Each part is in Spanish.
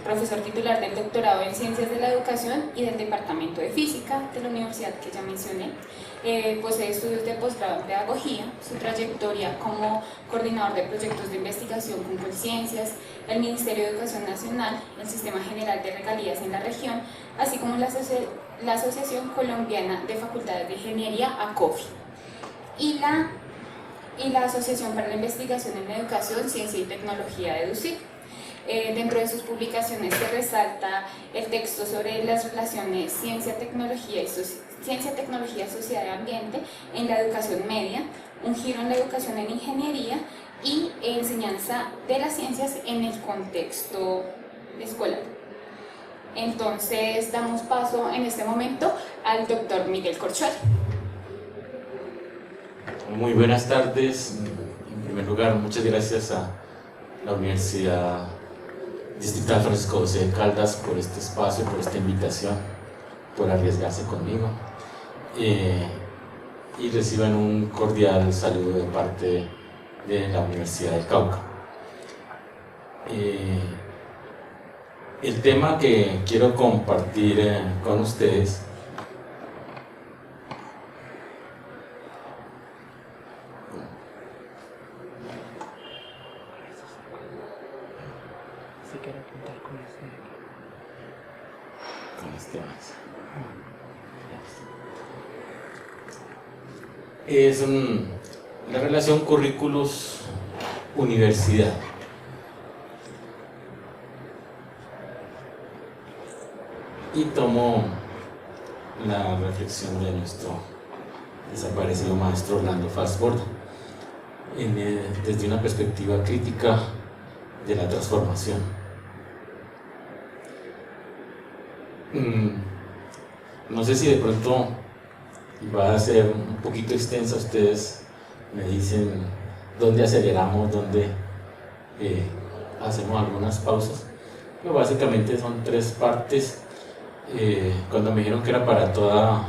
profesor titular del doctorado en Ciencias de la Educación y del Departamento de Física de la universidad que ya mencioné. Posee estudios de posgrado en Pedagogía. Su trayectoria como coordinador de proyectos de investigación con Colciencias, el Ministerio de Educación Nacional, el Sistema General de Regalías en la región, así como la Asociación Colombiana de Facultades de Ingeniería, ACOFI, y la Asociación para la Investigación en Educación, Ciencia y Tecnología de EDUCIT. Dentro de sus publicaciones se resalta el texto sobre las relaciones ciencia, tecnología, sociedad y ambiente en la educación media, un giro en la educación en ingeniería y enseñanza de las ciencias en el contexto escolar. Entonces damos paso en este momento al doctor Miguel Corchol. Muy buenas tardes. En primer lugar, muchas gracias a la Universidad Distrital Francisco José de Caldas por este espacio, por esta invitación, por arriesgarse conmigo. Y reciban un cordial saludo de parte de la Universidad del Cauca. El tema que quiero compartir con ustedes es la relación currículos-universidad. Y tomo la reflexión de nuestro desaparecido maestro Orlando Falsborda desde una perspectiva crítica de la transformación. No sé si de pronto va a ser un poquito extensa, ustedes me dicen dónde aceleramos, dónde hacemos algunas pausas, pero básicamente son 3 partes. Cuando me dijeron que era para toda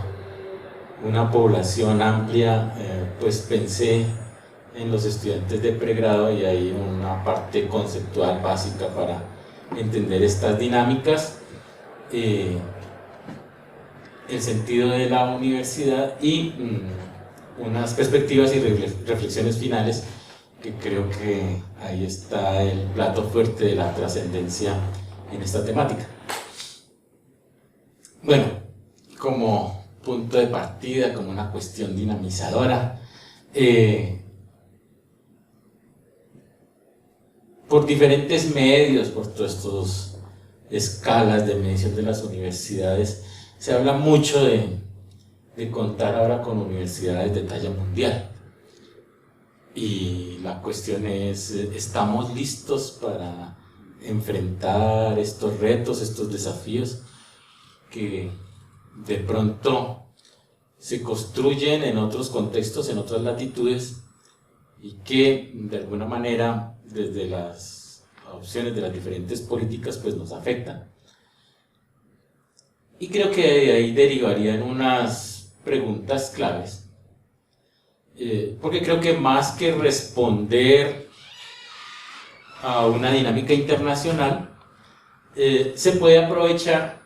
una población amplia, pues pensé en los estudiantes de pregrado y hay una parte conceptual básica para entender estas dinámicas, el sentido de la universidad y unas perspectivas y reflexiones finales, que creo que ahí está el plato fuerte de la trascendencia en esta temática. Bueno, como punto de partida, como una cuestión dinamizadora, por diferentes medios, por todas estas escalas de medición de las universidades, se habla mucho de contar ahora con universidades de talla mundial. Y la cuestión es, ¿estamos listos para enfrentar estos retos, estos desafíos que de pronto se construyen en otros contextos, en otras latitudes, y que de alguna manera desde las opciones de las diferentes políticas pues nos afectan? Y creo que de ahí derivarían unas preguntas claves, porque creo que más que responder a una dinámica internacional, se puede aprovechar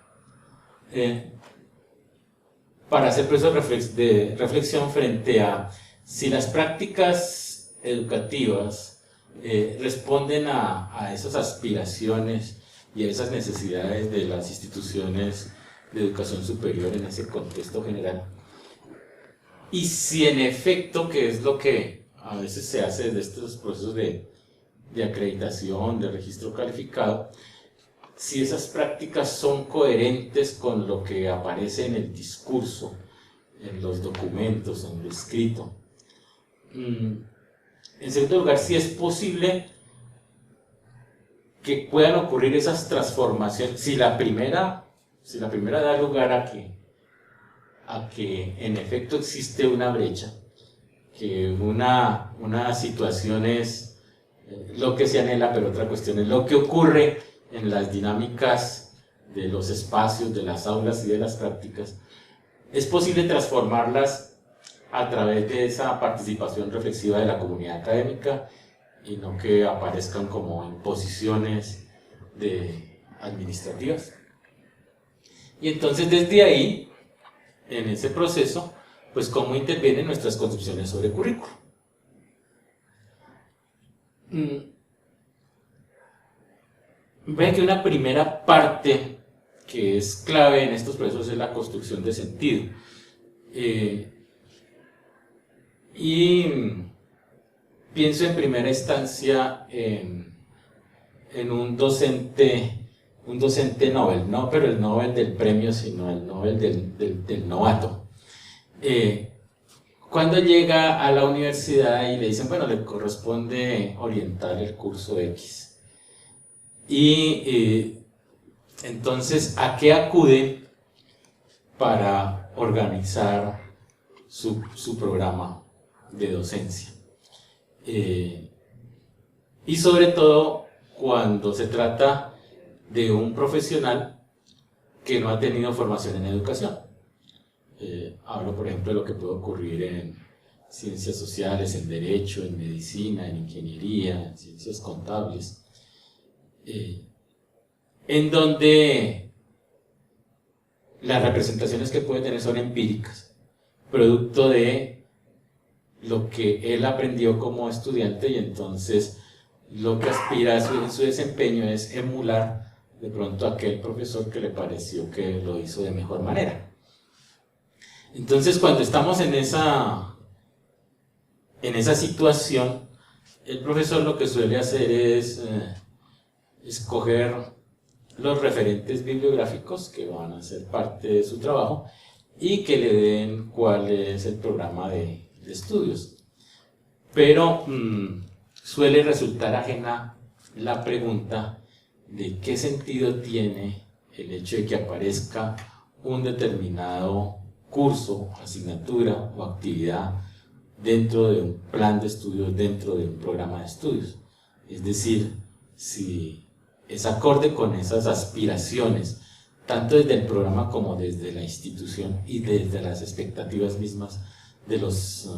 para hacer procesos de reflexión frente a si las prácticas educativas responden a esas aspiraciones y a esas necesidades de las instituciones de educación superior en ese contexto general, y si en efecto, que es lo que a veces se hace desde estos procesos de acreditación, de registro calificado, si esas prácticas son coherentes con lo que aparece en el discurso, en los documentos, en lo escrito. En segundo lugar, si es posible que puedan ocurrir esas transformaciones, si la primera da lugar a que en efecto existe una brecha, que una situación es lo que se anhela, pero otra cuestión es lo que ocurre en las dinámicas de los espacios, de las aulas y de las prácticas, es posible transformarlas a través de esa participación reflexiva de la comunidad académica y no que aparezcan como imposiciones de administrativas. Y entonces desde ahí, en ese proceso, pues cómo intervienen nuestras concepciones sobre currículo. Ve que una primera parte que es clave en estos procesos es la construcción de sentido. Y pienso en primera instancia en un docente Nobel, no pero el Nobel del premio, sino el Nobel del novato. Cuando llega a la universidad y le dicen, bueno, le corresponde orientar el curso X. Y entonces, ¿a qué acude para organizar su programa de docencia? Y sobre todo cuando se trata de un profesional que no ha tenido formación en educación. Hablo, por ejemplo, de lo que puede ocurrir en ciencias sociales, en derecho, en medicina, en ingeniería, en ciencias contables, en donde las representaciones que puede tener son empíricas, producto de lo que él aprendió como estudiante, y entonces lo que aspira en su desempeño es emular de pronto a aquel profesor que le pareció que lo hizo de mejor manera. Entonces, cuando estamos en esa situación, el profesor lo que suele hacer es escoger los referentes bibliográficos que van a ser parte de su trabajo y que le den cuál es el programa de estudios. Pero suele resultar ajena la pregunta de qué sentido tiene el hecho de que aparezca un determinado curso, asignatura o actividad dentro de un plan de estudios, dentro de un programa de estudios. Es decir, si es acorde con esas aspiraciones, tanto desde el programa como desde la institución y desde las expectativas mismas de los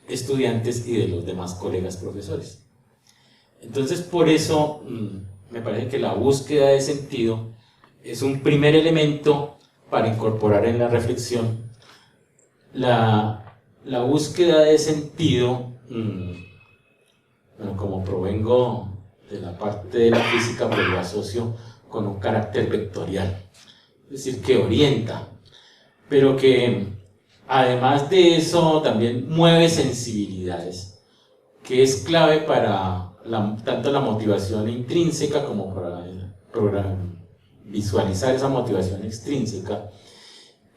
estudiantes y de los demás colegas profesores. Entonces, por eso me parece que la búsqueda de sentido es un primer elemento para incorporar en la reflexión. La búsqueda de sentido, bueno, como provengo de la parte de la física, pues lo asocio con un carácter vectorial, es decir, que orienta, pero que además de eso también mueve sensibilidades, que es clave para tanto la motivación intrínseca como para visualizar esa motivación extrínseca,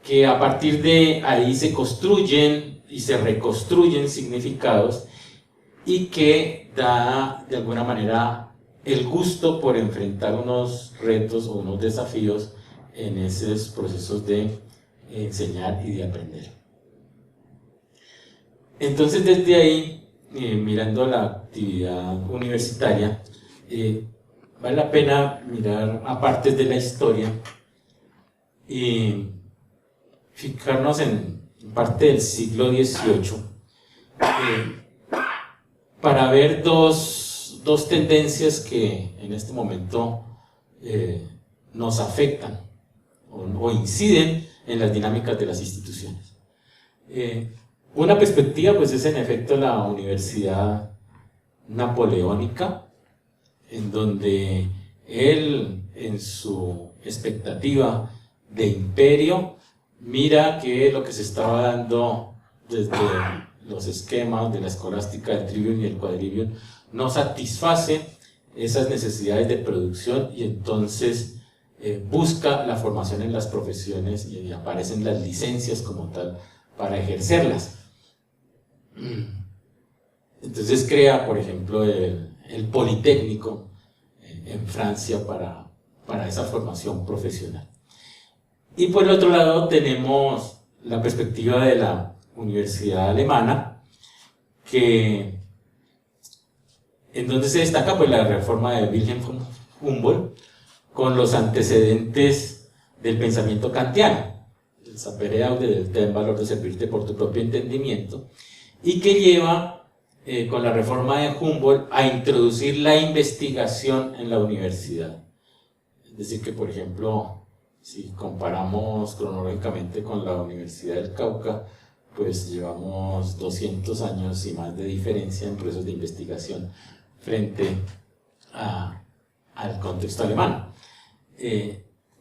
que a partir de ahí se construyen y se reconstruyen significados y que da de alguna manera el gusto por enfrentar unos retos o unos desafíos en esos procesos de enseñar y de aprender. Entonces, desde ahí, mirando la actividad universitaria, vale la pena mirar a partes de la historia y fijarnos en parte del siglo XVIII para ver dos tendencias que en este momento nos afectan o inciden en las dinámicas de las instituciones. Una perspectiva pues es en efecto la universidad napoleónica, en donde él, en su expectativa de imperio, mira que lo que se estaba dando desde los esquemas de la escolástica del trivium y el quadrivium no satisface esas necesidades de producción, y entonces busca la formación en las profesiones y aparecen las licencias como tal para ejercerlas. Entonces crea, por ejemplo, el Politécnico en Francia para esa formación profesional. Y por el otro lado tenemos la perspectiva de la Universidad Alemana, en donde se destaca pues la reforma de Wilhelm von Humboldt con los antecedentes del pensamiento kantiano, el sapere aude, del ten valor de servirte por tu propio entendimiento, y que lleva con la reforma de Humboldt a introducir la investigación en la universidad. Es decir, que por ejemplo, si comparamos cronológicamente con la Universidad del Cauca, pues llevamos 200 años y más de diferencia en procesos de investigación frente al contexto alemán.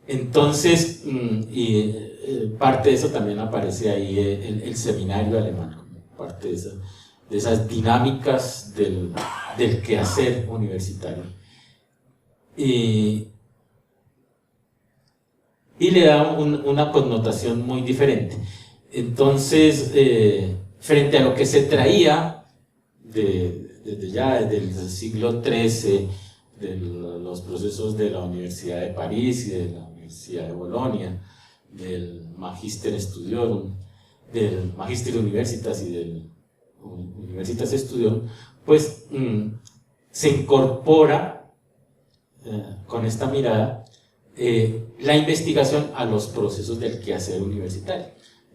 Entonces, parte de eso también aparece ahí el seminario alemán, como parte de esas dinámicas del quehacer universitario. Y le da una connotación muy diferente. Entonces, frente a lo que se traía desde el siglo XIII, de los procesos de la Universidad de París y de la Universidad de Bolonia, del Magister Studiorum, del Magister Universitas y del Universitas Studiorum, pues se incorpora con esta mirada la investigación a los procesos del quehacer universitario.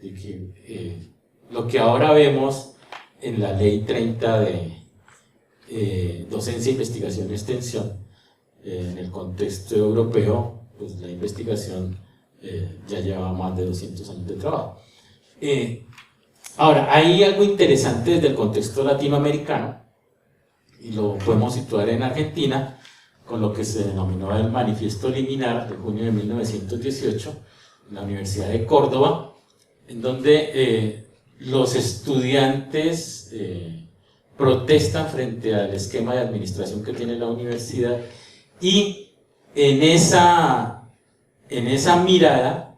De que, lo que ahora vemos en la Ley 30 de Docencia, Investigación y Extensión, en el contexto europeo, pues la investigación ya lleva más de 200 años de trabajo. Ahora, hay algo interesante desde el contexto latinoamericano, y lo podemos situar en Argentina, con lo que se denominó el Manifiesto Liminar de junio de 1918, en la Universidad de Córdoba, en donde los estudiantes protestan frente al esquema de administración que tiene la universidad, y en esa mirada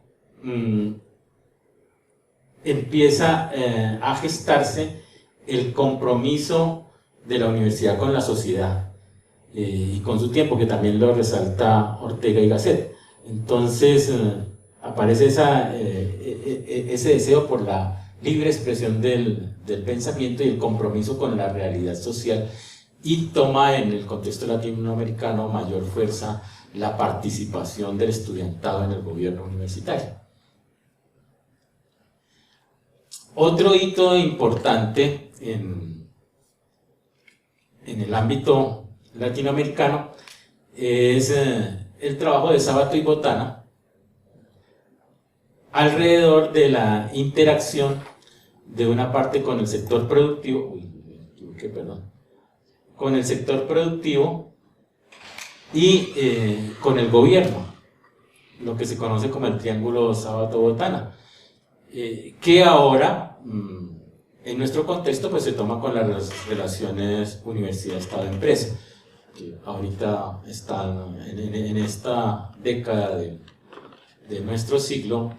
empieza a gestarse el compromiso de la universidad con la sociedad y con su tiempo, que también lo resalta Ortega y Gasset. Entonces aparece ese deseo por la libre expresión del pensamiento y el compromiso con la realidad social, y toma en el contexto latinoamericano mayor fuerza la participación del estudiantado en el gobierno universitario. Otro hito importante en el ámbito latinoamericano es el trabajo de Sábato y Botana alrededor de la interacción de una parte con el sector productivo, con el sector productivo y con el gobierno, lo que se conoce como el triángulo Sábato-Botana, que ahora en nuestro contexto pues se toma con las relaciones universidad-estado-empresa, que ahorita están en esta década de nuestro siglo,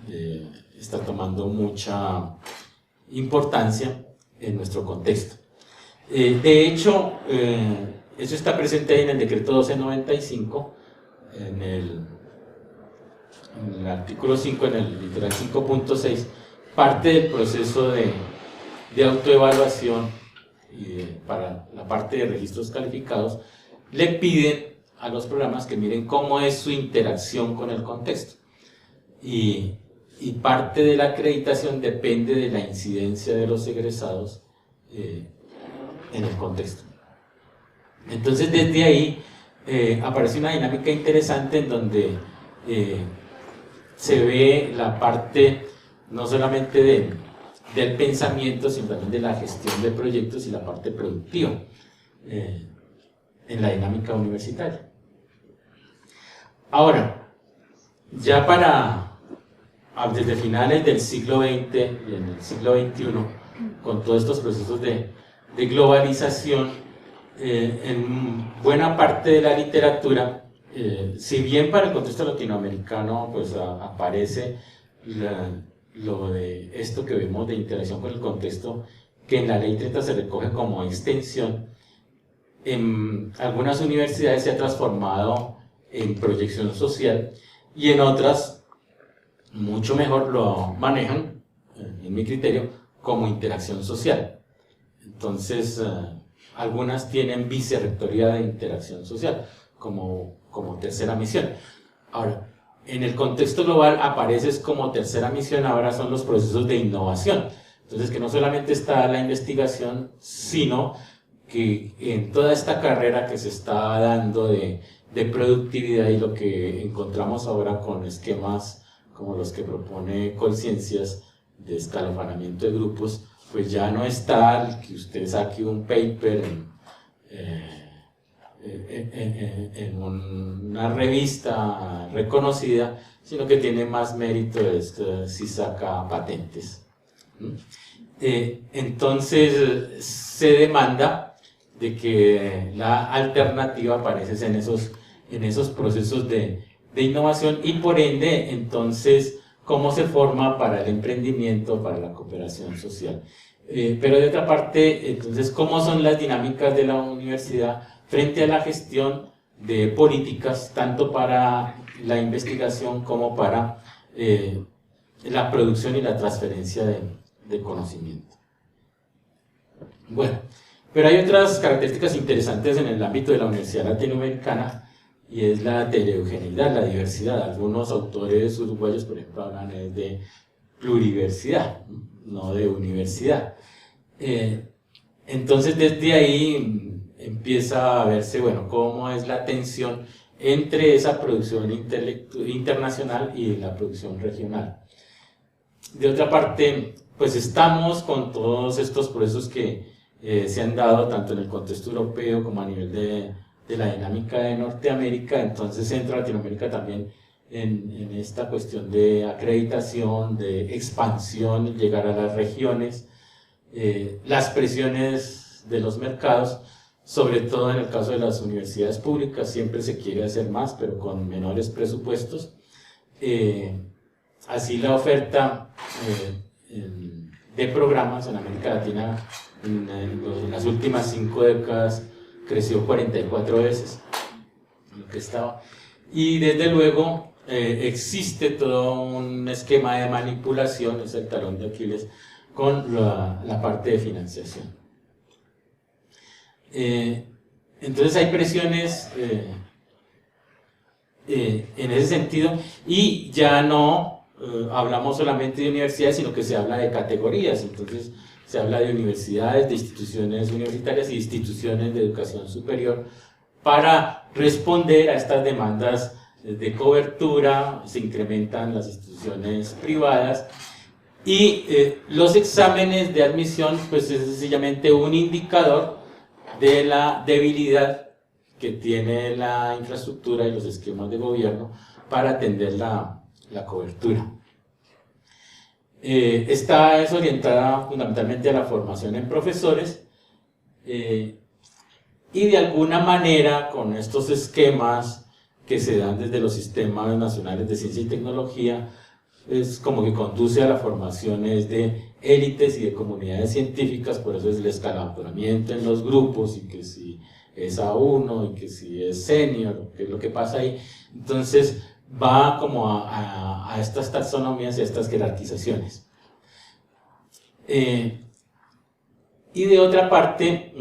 está tomando mucha importancia en nuestro contexto. De hecho, eso está presente ahí en el decreto 1295, en el artículo 5, en el literal 5.6, parte del proceso de autoevaluación para la parte de registros calificados, le piden a los programas que miren cómo es su interacción con el contexto. Y parte de la acreditación depende de la incidencia de los egresados en el contexto. Entonces, desde ahí aparece una dinámica interesante en donde se ve la parte no solamente del pensamiento, sino también de la gestión de proyectos y la parte productiva en la dinámica universitaria. Ahora, ya desde finales del siglo XX y en el siglo XXI, con todos estos procesos de globalización, en buena parte de la literatura, si bien para el contexto latinoamericano pues aparece lo de esto que vemos de interacción con el contexto, que en la Ley 30 se recoge como extensión, en algunas universidades se ha transformado en proyección social, y en otras mucho mejor lo manejan, en mi criterio, como interacción social. Entonces, algunas tienen vicerrectoría de interacción social como tercera misión. Ahora, en el contexto global apareces como tercera misión, ahora son los procesos de innovación. Entonces, que no solamente está la investigación, sino que en toda esta carrera que se está dando de de productividad, y lo que encontramos ahora con esquemas como los que propone Colciencias de escalonamiento de grupos, pues ya no es tal que usted saque un paper en una revista reconocida, sino que tiene más mérito si saca patentes. Entonces se demanda de que la alternativa aparece en esos procesos de innovación, y por ende, entonces, cómo se forma para el emprendimiento, para la cooperación social. Pero de otra parte, entonces, cómo son las dinámicas de la universidad frente a la gestión de políticas, tanto para la investigación como para la producción y la transferencia de conocimiento. Bueno, pero hay otras características interesantes en el ámbito de la Universidad Latinoamericana, y es la heterogeneidad, la diversidad. Algunos autores uruguayos, por ejemplo, hablan de pluriversidad, no de universidad. Entonces, desde ahí empieza a verse, bueno, cómo es la tensión entre esa producción internacional y la producción regional. De otra parte, pues estamos con todos estos procesos que se han dado tanto en el contexto europeo como a nivel de la dinámica de Norteamérica. Entonces entra Latinoamérica también en esta cuestión de acreditación, de expansión, llegar a las regiones, las presiones de los mercados, sobre todo en el caso de las universidades públicas. Siempre se quiere hacer más, pero con menores presupuestos. Así la oferta de programas en América Latina en las últimas 5 décadas creció 44 veces lo que estaba, y desde luego existe todo un esquema de manipulación, es el talón de Aquiles, con la parte de financiación. Entonces hay presiones en ese sentido, y ya no hablamos solamente de universidades, sino que se habla de categorías. Entonces se habla de universidades, de instituciones universitarias y instituciones de educación superior, para responder a estas demandas de cobertura. Se incrementan las instituciones privadas, y los exámenes de admisión pues es sencillamente un indicador de la debilidad que tiene la infraestructura y los esquemas de gobierno para atender la cobertura. Esta es orientada fundamentalmente a la formación en profesores, y de alguna manera con estos esquemas que se dan desde los sistemas nacionales de ciencia y tecnología, es como que conduce a la formación de élites y de comunidades científicas. Por eso es el escalonamiento en los grupos, y que si es A1 y que si es senior, qué es lo que pasa ahí. Entonces va como a estas taxonomías y a estas jerarquizaciones. Y de otra parte,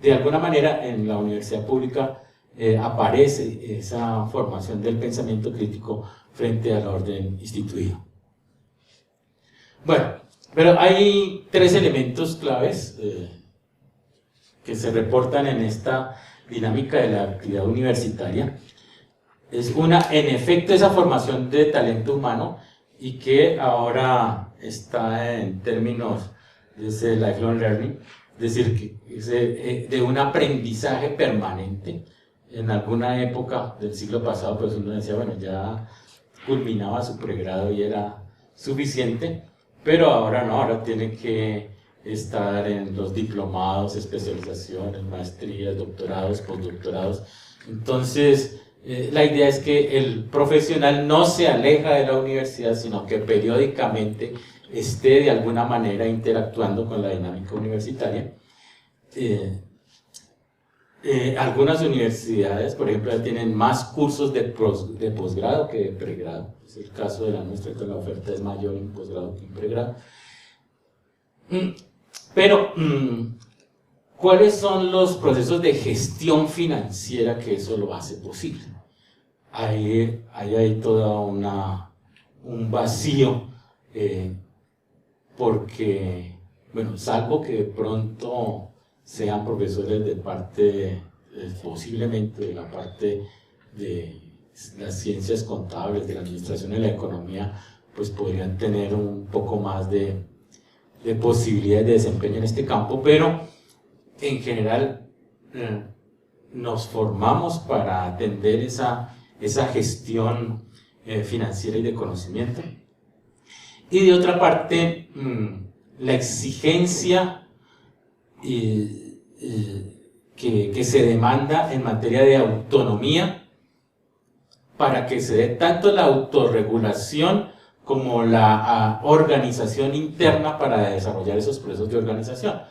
de alguna manera en la universidad pública aparece esa formación del pensamiento crítico frente al orden instituido. Bueno, pero hay 3 elementos claves que se reportan en esta dinámica de la actividad universitaria. Es en efecto, esa formación de talento humano, y que ahora está en términos de ese lifelong learning, es decir, que de un aprendizaje permanente. En alguna época del siglo pasado, pues uno decía, bueno, ya culminaba su pregrado y era suficiente, pero ahora no, ahora tiene que estar en los diplomados, especializaciones, maestrías, doctorados, postdoctorados. Entonces, la idea es que el profesional no se aleja de la universidad, sino que periódicamente esté de alguna manera interactuando con la dinámica universitaria. Algunas universidades, por ejemplo, ya tienen más cursos de posgrado que de pregrado. Es el caso de la nuestra, que la oferta es mayor en posgrado que en pregrado. Pero, ¿cuáles son los procesos de gestión financiera que eso lo hace posible? Ahí hay todo un vacío, porque, bueno, salvo que de pronto sean profesores de parte posiblemente de la parte de las ciencias contables, de la administración y la economía, pues podrían tener un poco más de posibilidades de desempeño en este campo, pero en general nos formamos para atender esa gestión financiera y de conocimiento. Y de otra parte, la exigencia que se demanda en materia de autonomía para que se dé tanto la autorregulación como la organización interna para desarrollar esos procesos de organización.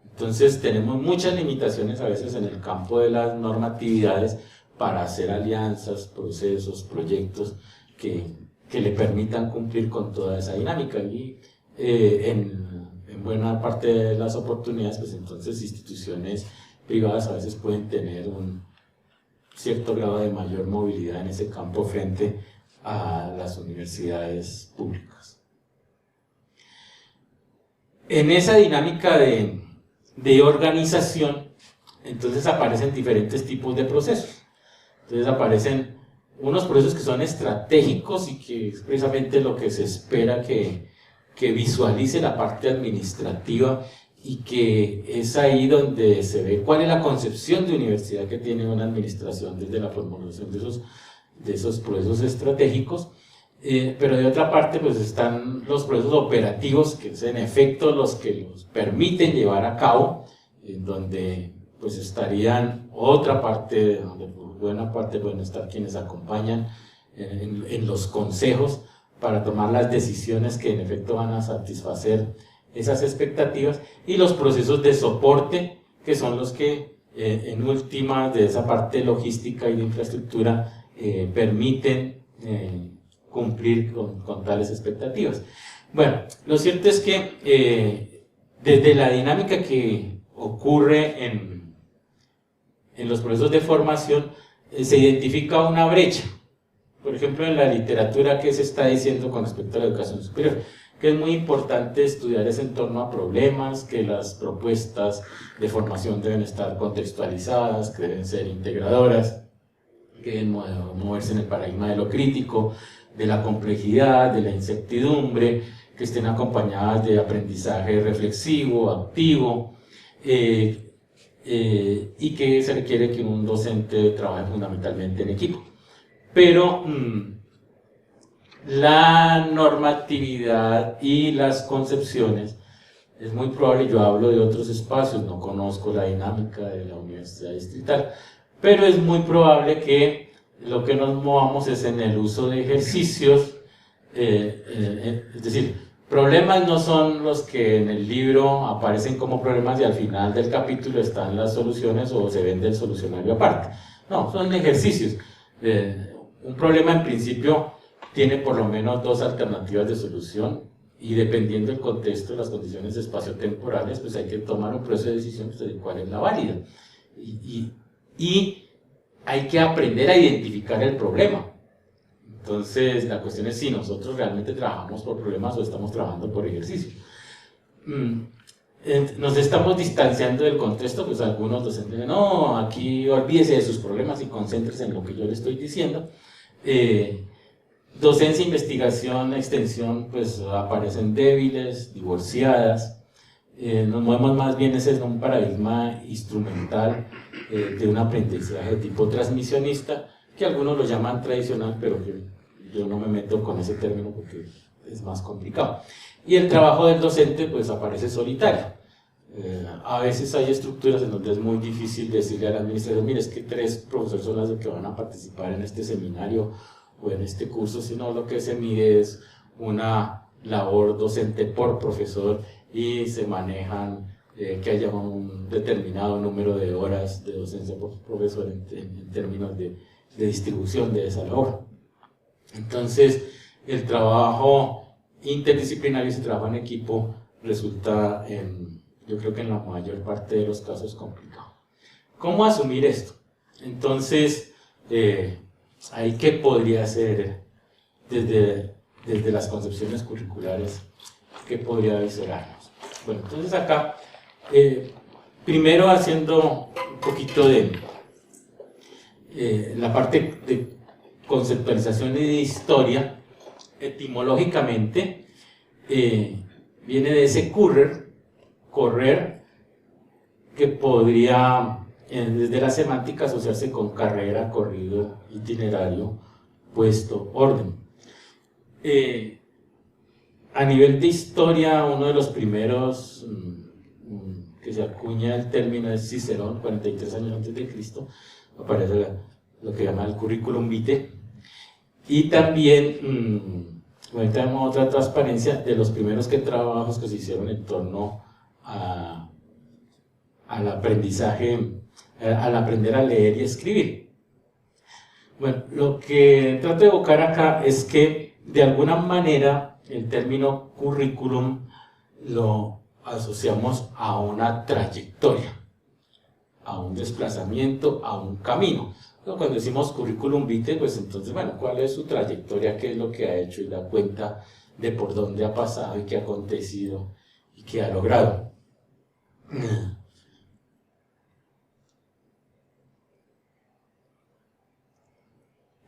Entonces tenemos muchas limitaciones a veces en el campo de las normatividades para hacer alianzas, procesos, proyectos que le permitan cumplir con toda esa dinámica. Y en buena parte de las oportunidades, pues entonces instituciones privadas a veces pueden tener un cierto grado de mayor movilidad en ese campo frente a las universidades públicas. En esa dinámica de organización, entonces aparecen diferentes tipos de procesos. Entonces aparecen unos procesos que son estratégicos y que es precisamente lo que se espera que visualice la parte administrativa, y que es ahí donde se ve cuál es la concepción de universidad que tiene una administración desde la formulación de esos procesos estratégicos. Pero de otra parte pues están los procesos operativos, que es en efecto los que los permiten llevar a cabo, en donde pues estarían otra parte, donde por buena parte pueden estar quienes acompañan en los consejos para tomar las decisiones que en efecto van a satisfacer esas expectativas, y los procesos de soporte, que son los que en última de esa parte logística y de infraestructura permiten cumplir con tales expectativas. Bueno, lo cierto es que desde la dinámica que ocurre en los procesos de formación se identifica una brecha. Por ejemplo, en la literatura, ¿qué se está diciendo con respecto a la educación superior? Que es muy importante estudiar ese en torno a problemas, que las propuestas de formación deben estar contextualizadas, que deben ser integradoras, que deben moverse en el paradigma de lo crítico, de la complejidad, de la incertidumbre, que estén acompañadas de aprendizaje reflexivo, activo, y que se requiere que un docente trabaje fundamentalmente en equipo. Pero la normatividad y las concepciones, es muy probable, yo hablo de otros espacios, no conozco la dinámica de la universidad distrital, pero es muy probable que lo que nos movamos es en el uso de ejercicios, es decir, problemas no son los que en el libro aparecen como problemas y al final del capítulo están las soluciones o se vende el solucionario aparte. No, son ejercicios. Un problema en principio tiene por lo menos dos alternativas de solución, y dependiendo del contexto, las condiciones espaciotemporales, pues hay que tomar un proceso de decisión de cuál es la válida. Y hay que aprender a identificar el problema. Entonces, la cuestión es si nosotros realmente trabajamos por problemas o estamos trabajando por ejercicio. Nos estamos distanciando del contexto, pues algunos docentes dicen, no, aquí olvídese de sus problemas y concéntrese en lo que yo le estoy diciendo. Docencia, investigación, extensión, pues aparecen débiles, divorciadas. Nos movemos más bien en un paradigma instrumental de un aprendizaje de tipo transmisionista, que algunos lo llaman tradicional, pero que yo no me meto con ese término porque es más complicado. Y el trabajo del docente pues aparece solitario. A veces hay estructuras en donde es muy difícil decirle al administrador, mire, es que 3 profesores son los que van a participar en este seminario o en este curso, sino lo que se mide es una labor docente por profesor, y se manejan que haya un determinado número de horas de docencia por profesor en términos de distribución de esa labor. Entonces, el trabajo interdisciplinario y ese trabajo en equipo resulta, yo creo que en la mayor parte de los casos, complicado. ¿Cómo asumir esto? Entonces, ahí qué podría hacer desde las concepciones curriculares, qué podría visorarnos. Bueno, entonces acá, primero haciendo un poquito de la parte de conceptualización y de historia, etimológicamente, viene de ese correr, que podría, desde la semántica, asociarse con carrera, corrido, itinerario, puesto, orden. A nivel de historia, uno de los primeros que se acuña el término es Cicerón, 43 años antes de Cristo, aparece lo que llama el currículum vitae, y también tenemos otra transparencia de los primeros trabajos que se hicieron en torno al aprendizaje, al aprender a leer y escribir. Bueno, lo que trato de evocar acá es que de alguna manera el término currículum lo asociamos a una trayectoria, a un desplazamiento, a un camino. Cuando decimos currículum vitae, pues entonces, bueno, ¿cuál es su trayectoria? ¿Qué es lo que ha hecho? Y da cuenta de por dónde ha pasado y qué ha acontecido y qué ha logrado.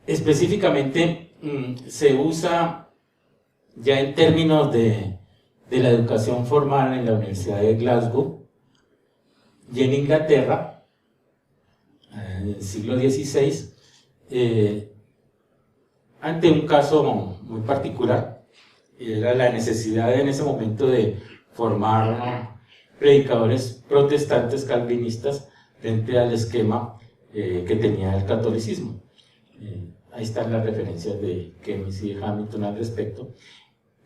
Específicamente se usa ya en términos de la educación formal en la Universidad de Glasgow y en Inglaterra, en el siglo XVI, ante un caso muy particular. Era la necesidad en ese momento de formar predicadores protestantes calvinistas frente al esquema que tenía el catolicismo. Ahí están las referencias de Keynes y Hamilton al respecto.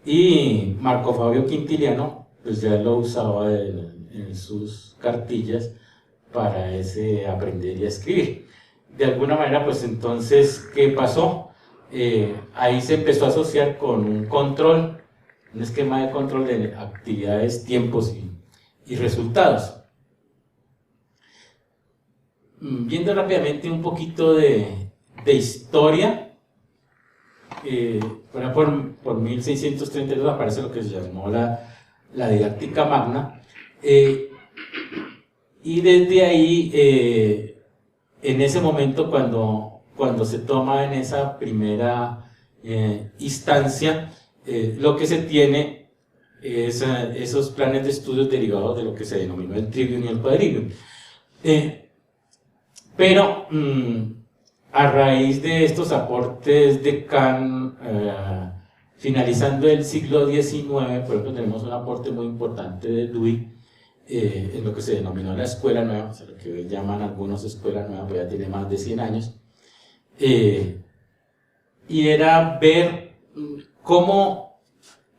Y Marco Fabio Quintiliano pues ya lo usaba en sus cartillas para ese aprender y escribir. De alguna manera, pues entonces, ¿qué pasó? Ahí se empezó a asociar con un control, un esquema de control de actividades, tiempos y resultados. Viendo rápidamente un poquito de historia, por 1632 aparece lo que se llamó la didáctica magna, y desde ahí, en ese momento, cuando se toma en esa primera instancia, lo que se tiene es esos planes de estudios derivados de lo que se denominó el trivium y el quadrivium. Pero a raíz de estos aportes de Kant, finalizando el siglo XIX, por ejemplo, tenemos un aporte muy importante de Dewey en lo que se denominó la Escuela Nueva, o sea, lo que hoy llaman algunos Escuela Nueva, pero ya tiene más de 100 años, y era ver cómo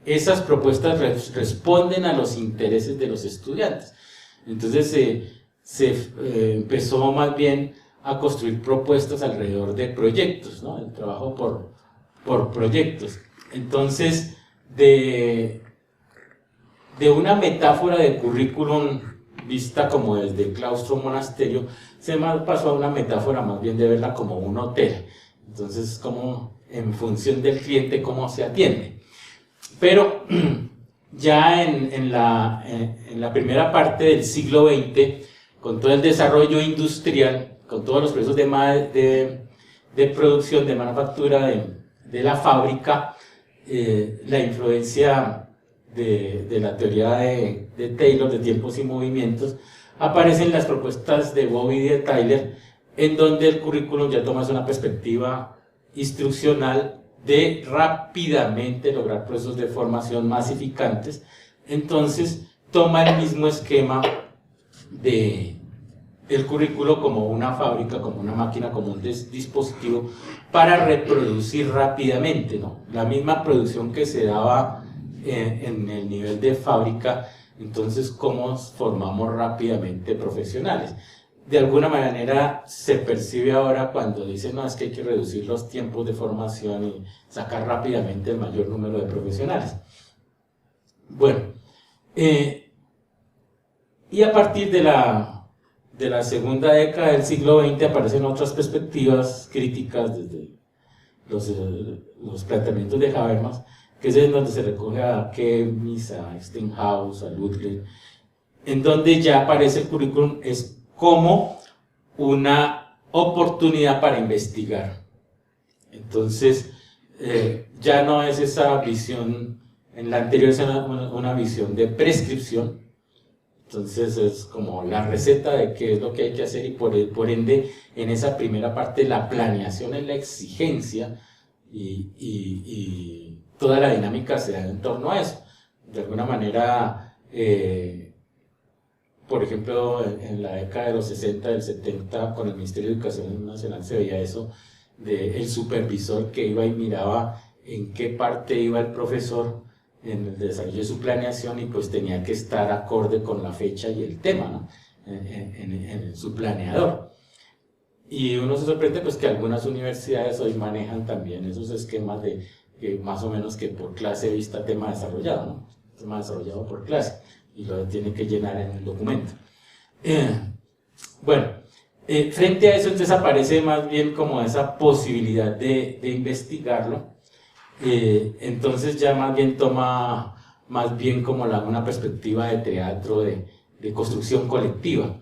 esas propuestas responden a los intereses de los estudiantes. Entonces se empezó más bien a construir propuestas alrededor de proyectos, ¿no? El trabajo por proyectos. Entonces, de una metáfora de currículum vista como desde claustro monasterio, se pasó a una metáfora más bien de verla como un hotel. Entonces, como en función del cliente, cómo se atiende. Pero ya en la primera parte del siglo XX, con todo el desarrollo industrial, con todos los procesos de producción, de manufactura, de la fábrica, la influencia de la teoría de Taylor, de tiempos y movimientos, aparecen las propuestas de Bowie y de Tyler, en donde el currículum ya toma una perspectiva instruccional de rápidamente lograr procesos de formación masificantes. Entonces toma el mismo esquema del currículo como una fábrica, como una máquina, como un dispositivo para reproducir rápidamente, ¿no? La misma producción que se daba en el nivel de fábrica. Entonces, ¿cómo formamos rápidamente profesionales? De alguna manera se percibe ahora cuando dicen, no, es que hay que reducir los tiempos de formación y sacar rápidamente el mayor número de profesionales. Bueno, y a partir de la segunda década del siglo XX aparecen otras perspectivas críticas desde los planteamientos de Habermas, que es en donde se recoge a Keynes, a Steinhaus, a Ludwig, en donde ya aparece el currículum es como una oportunidad para investigar. Entonces, ya no es esa visión, en la anterior es una visión de prescripción. Entonces es como la receta de qué es lo que hay que hacer y por ende en esa primera parte la planeación es la exigencia y toda la dinámica se da en torno a eso. De alguna manera, por ejemplo, en la década de los 60, del 70, con el Ministerio de Educación Nacional se veía eso, del supervisor que iba y miraba en qué parte iba el profesor en el desarrollo de su planeación y pues tenía que estar acorde con la fecha y el tema, ¿no? en su planeador. Y uno se sorprende pues que algunas universidades hoy manejan también esos esquemas de que más o menos que por clase vista tema desarrollado, ¿no? Tema desarrollado por clase y lo tiene que llenar en el documento. Bueno, frente a eso entonces aparece más bien como esa posibilidad de investigarlo. Entonces ya más bien toma más bien como una perspectiva de teatro, de construcción colectiva,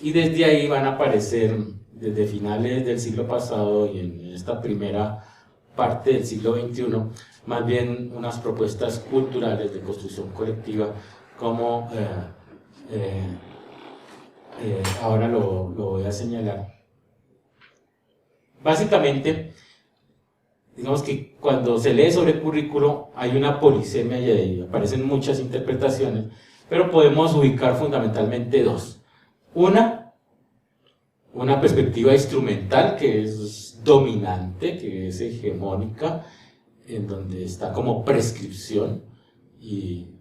y desde ahí van a aparecer desde finales del siglo pasado y en esta primera parte del siglo XXI más bien unas propuestas culturales de construcción colectiva como ahora lo voy a señalar. Básicamente, digamos que cuando se lee sobre el currículo hay una polisemia y ahí aparecen muchas interpretaciones, pero podemos ubicar fundamentalmente dos. Una perspectiva instrumental que es dominante, que es hegemónica, en donde está como prescripción y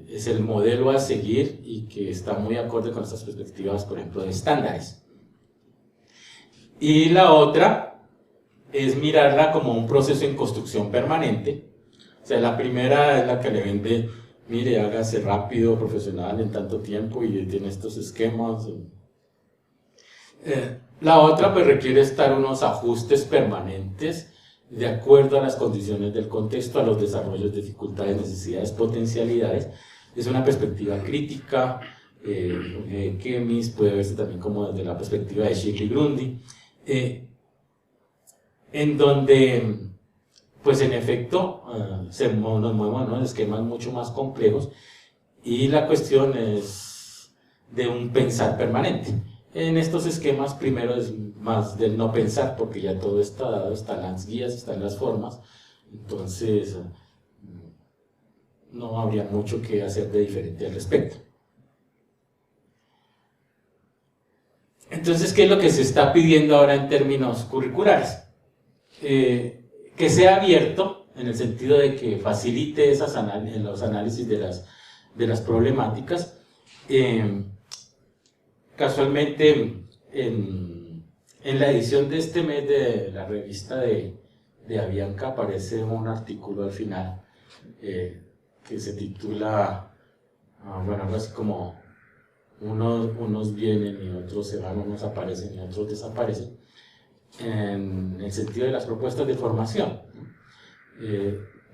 es el modelo a seguir y que está muy acorde con estas perspectivas, por ejemplo, de estándares. Y la otra es mirarla como un proceso en construcción permanente. O sea, la primera es la que le vende, mire, hágase rápido, profesional en tanto tiempo y tiene estos esquemas. La otra pues requiere estar unos ajustes permanentes de acuerdo a las condiciones del contexto, a los desarrollos, dificultades, necesidades, potencialidades. Es una perspectiva crítica, Kemis, puede verse también como desde la perspectiva de Shirley-Grundy, en donde, pues en efecto, nos movemos en esquemas mucho más complejos y la cuestión es de un pensar permanente. En estos esquemas, primero es más del no pensar, porque ya todo está dado, están las guías, están las formas, entonces no habría mucho que hacer de diferente al respecto. Entonces, ¿qué es lo que se está pidiendo ahora en términos curriculares? Que sea abierto, en el sentido de que facilite los análisis de las problemáticas. Casualmente, en la edición de este mes de la revista de Avianca aparece un artículo al final que se titula, bueno, algo así como unos vienen y otros se van, unos aparecen y otros desaparecen, en el sentido de las propuestas de formación.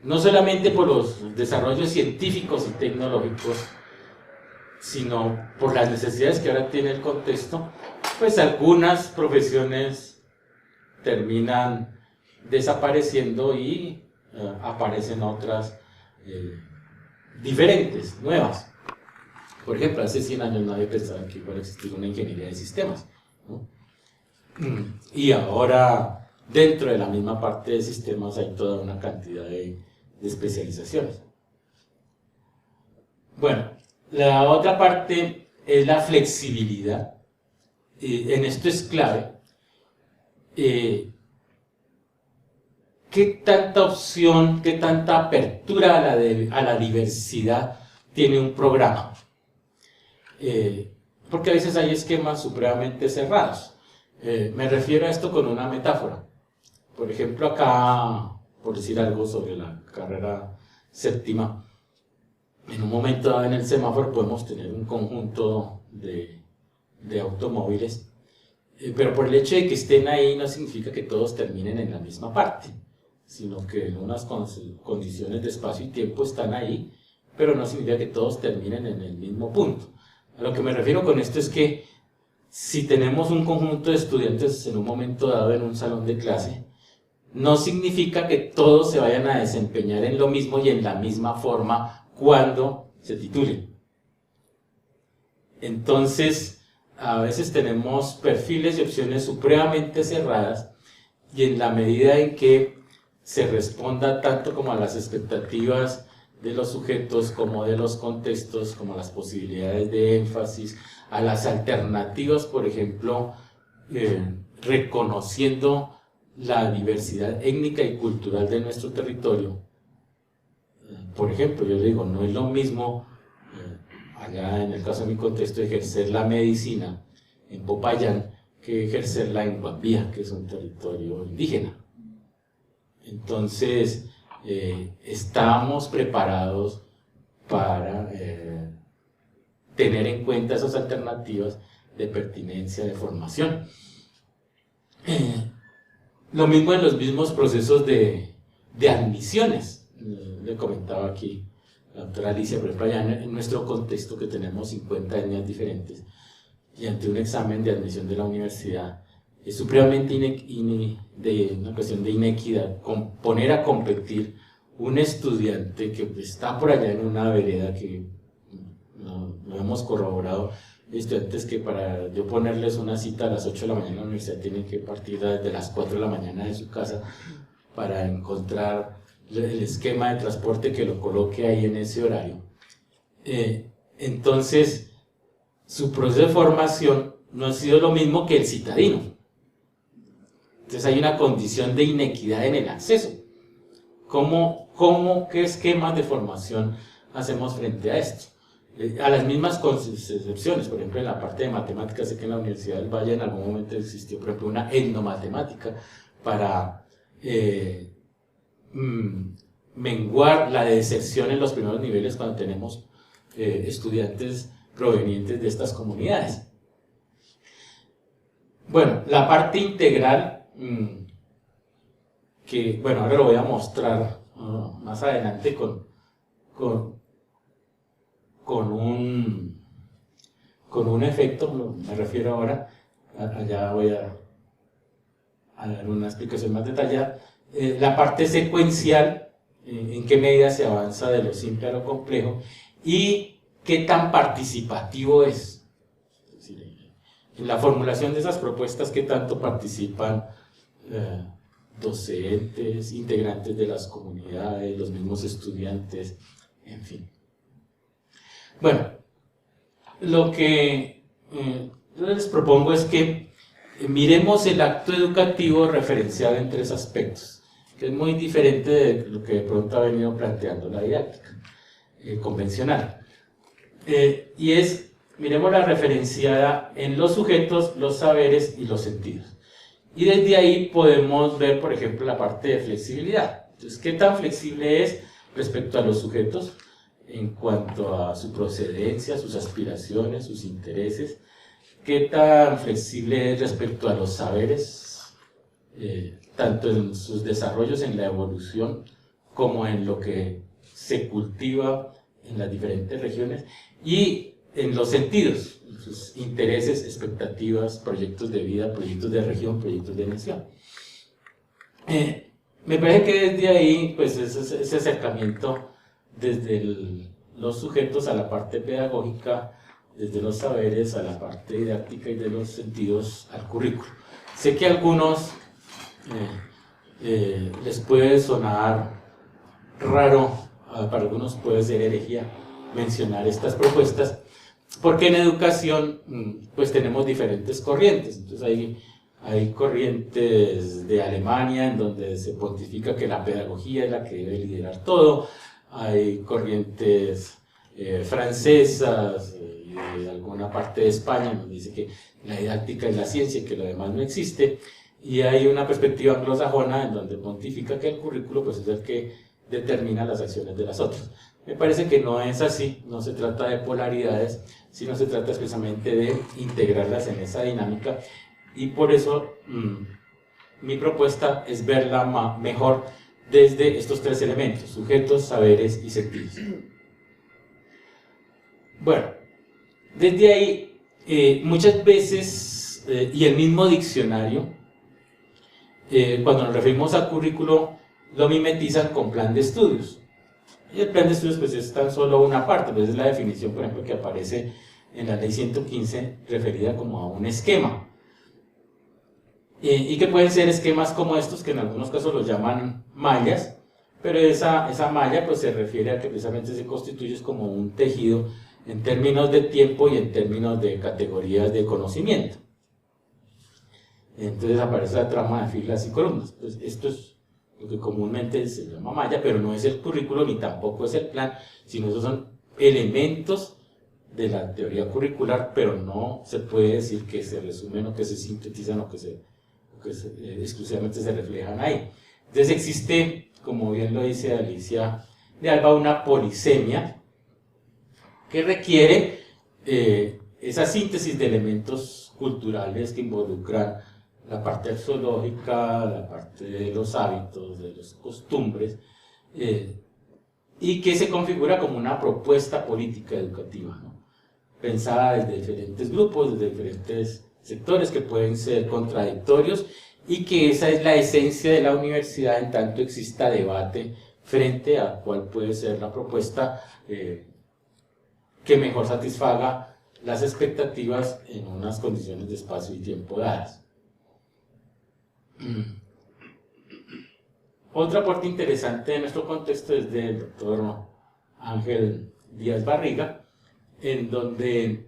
No solamente por los desarrollos científicos y tecnológicos, sino por las necesidades que ahora tiene el contexto, pues algunas profesiones terminan desapareciendo y aparecen otras diferentes, nuevas. Por ejemplo, hace 100 años nadie pensaba que iba a existir una ingeniería de sistemas, ¿no? Y ahora, dentro de la misma parte de sistemas, hay toda una cantidad de especializaciones. Bueno, la otra parte es la flexibilidad. En esto es clave. ¿Qué tanta opción, qué tanta apertura a la diversidad tiene un programa? Porque a veces hay esquemas supremamente cerrados. Me refiero a esto con una metáfora. Por ejemplo, acá, por decir algo sobre la carrera séptima, en un momento dado en el semáforo podemos tener un conjunto de automóviles, pero por el hecho de que estén ahí no significa que todos terminen en la misma parte, sino que en unas condiciones de espacio y tiempo están ahí, pero no significa que todos terminen en el mismo punto. A lo que me refiero con esto es que si tenemos un conjunto de estudiantes en un momento dado en un salón de clase, no significa que todos se vayan a desempeñar en lo mismo y en la misma forma cuando se titulen. Entonces, a veces tenemos perfiles y opciones supremamente cerradas, y en la medida en que se responda tanto como a las expectativas de los sujetos, como de los contextos, como a las posibilidades de énfasis, a las alternativas, por ejemplo, reconociendo la diversidad étnica y cultural de nuestro territorio. Por ejemplo, yo digo, no es lo mismo, allá en el caso de mi contexto, ejercer la medicina en Popayán que ejercerla en Guambía, que es un territorio indígena. Entonces, estamos preparados para tener en cuenta esas alternativas de pertinencia de formación. Lo mismo en los mismos procesos de admisiones. Le comentaba aquí la doctora Alicia, por ejemplo, allá en nuestro contexto, que tenemos 50 etnias diferentes, y ante un examen de admisión de la universidad, es supremamente de una cuestión de inequidad poner a competir un estudiante que está por allá en una vereda, que no hemos corroborado, estudiantes que para yo ponerles una cita a las 8 de la mañana en la universidad tienen que partir desde las 4 de la mañana de su casa para encontrar el esquema de transporte que lo coloque ahí en ese horario. Entonces, su proceso de formación no ha sido lo mismo que el citadino. Entonces hay una condición de inequidad en el acceso. ¿Qué esquemas de formación hacemos frente a esto? A las mismas concepciones, por ejemplo, en la parte de matemáticas, sé que en la Universidad del Valle en algún momento existió, por ejemplo, una etnomatemática para menguar la deserción en los primeros niveles cuando tenemos estudiantes provenientes de estas comunidades. Bueno, la parte integral, que bueno, ahora lo voy a mostrar más adelante con un efecto, me refiero ahora, allá voy a dar una explicación más detallada. La parte secuencial, en qué medida se avanza de lo simple a lo complejo y qué tan participativo es. Es decir, en la formulación de esas propuestas, qué tanto participan docentes, integrantes de las comunidades, los mismos estudiantes, en fin. Bueno, lo que yo les propongo es que miremos el acto educativo referenciado en 3 aspectos, que es muy diferente de lo que de pronto ha venido planteando la didáctica convencional. Y es, miremos la referenciada en los sujetos, los saberes y los sentidos. Y desde ahí podemos ver, por ejemplo, la parte de flexibilidad. Entonces, ¿qué tan flexible es respecto a los sujetos en cuanto a su procedencia, sus aspiraciones, sus intereses? ¿Qué tan flexible es respecto a los saberes, tanto en sus desarrollos en la evolución como en lo que se cultiva en las diferentes regiones? Y en los sentidos, sus intereses, expectativas, proyectos de vida, proyectos de región, proyectos de nación. Me parece que desde ahí, pues ese acercamiento desde los sujetos a la parte pedagógica, desde los saberes a la parte didáctica y de los sentidos al currículo. Sé que a algunos les puede sonar raro, para algunos puede ser herejía mencionar estas propuestas, porque en educación pues tenemos diferentes corrientes. Entonces hay corrientes de Alemania en donde se pontifica que la pedagogía es la que debe liderar todo, hay corrientes francesas y de alguna parte de España donde dice que la didáctica es la ciencia y que lo demás no existe, y hay una perspectiva anglosajona en donde pontifica que el currículo pues es el que determina las acciones de las otras. Me parece que no es así, no se trata de polaridades, sino se trata expresamente de integrarlas en esa dinámica, y por eso mi propuesta es verla mejor desde estos 3 elementos: sujetos, saberes y sentidos. Bueno, desde ahí Muchas veces, y el mismo diccionario, cuando nos referimos a currículo, lo mimetizan con plan de estudios. Y el plan de estudios pues es tan solo una parte, pues es la definición, por ejemplo, que aparece en la ley 115, referida como a un esquema. Y que pueden ser esquemas como estos, que en algunos casos los llaman mallas, pero esa malla pues se refiere a que precisamente se constituye como un tejido en términos de tiempo y en términos de categorías de conocimiento. Entonces aparece la trama de filas y columnas. Pues esto es lo que comúnmente se llama malla, pero no es el currículo ni tampoco es el plan, sino esos son elementos de la teoría curricular, pero no se puede decir que se resumen o que se sintetizan o que exclusivamente se reflejan ahí. Entonces existe, como bien lo dice Alicia de Alba, una polisemia que requiere esa síntesis de elementos culturales que involucran la parte axiológica, la parte de los hábitos, de las costumbres, y que se configura como una propuesta política educativa, ¿no? Pensada desde diferentes grupos, desde diferentes sectores que pueden ser contradictorios, y que esa es la esencia de la universidad en tanto exista debate frente a cuál puede ser la propuesta que mejor satisfaga las expectativas en unas condiciones de espacio y tiempo dadas. Otra parte interesante de nuestro contexto es del doctor Ángel Díaz Barriga, en donde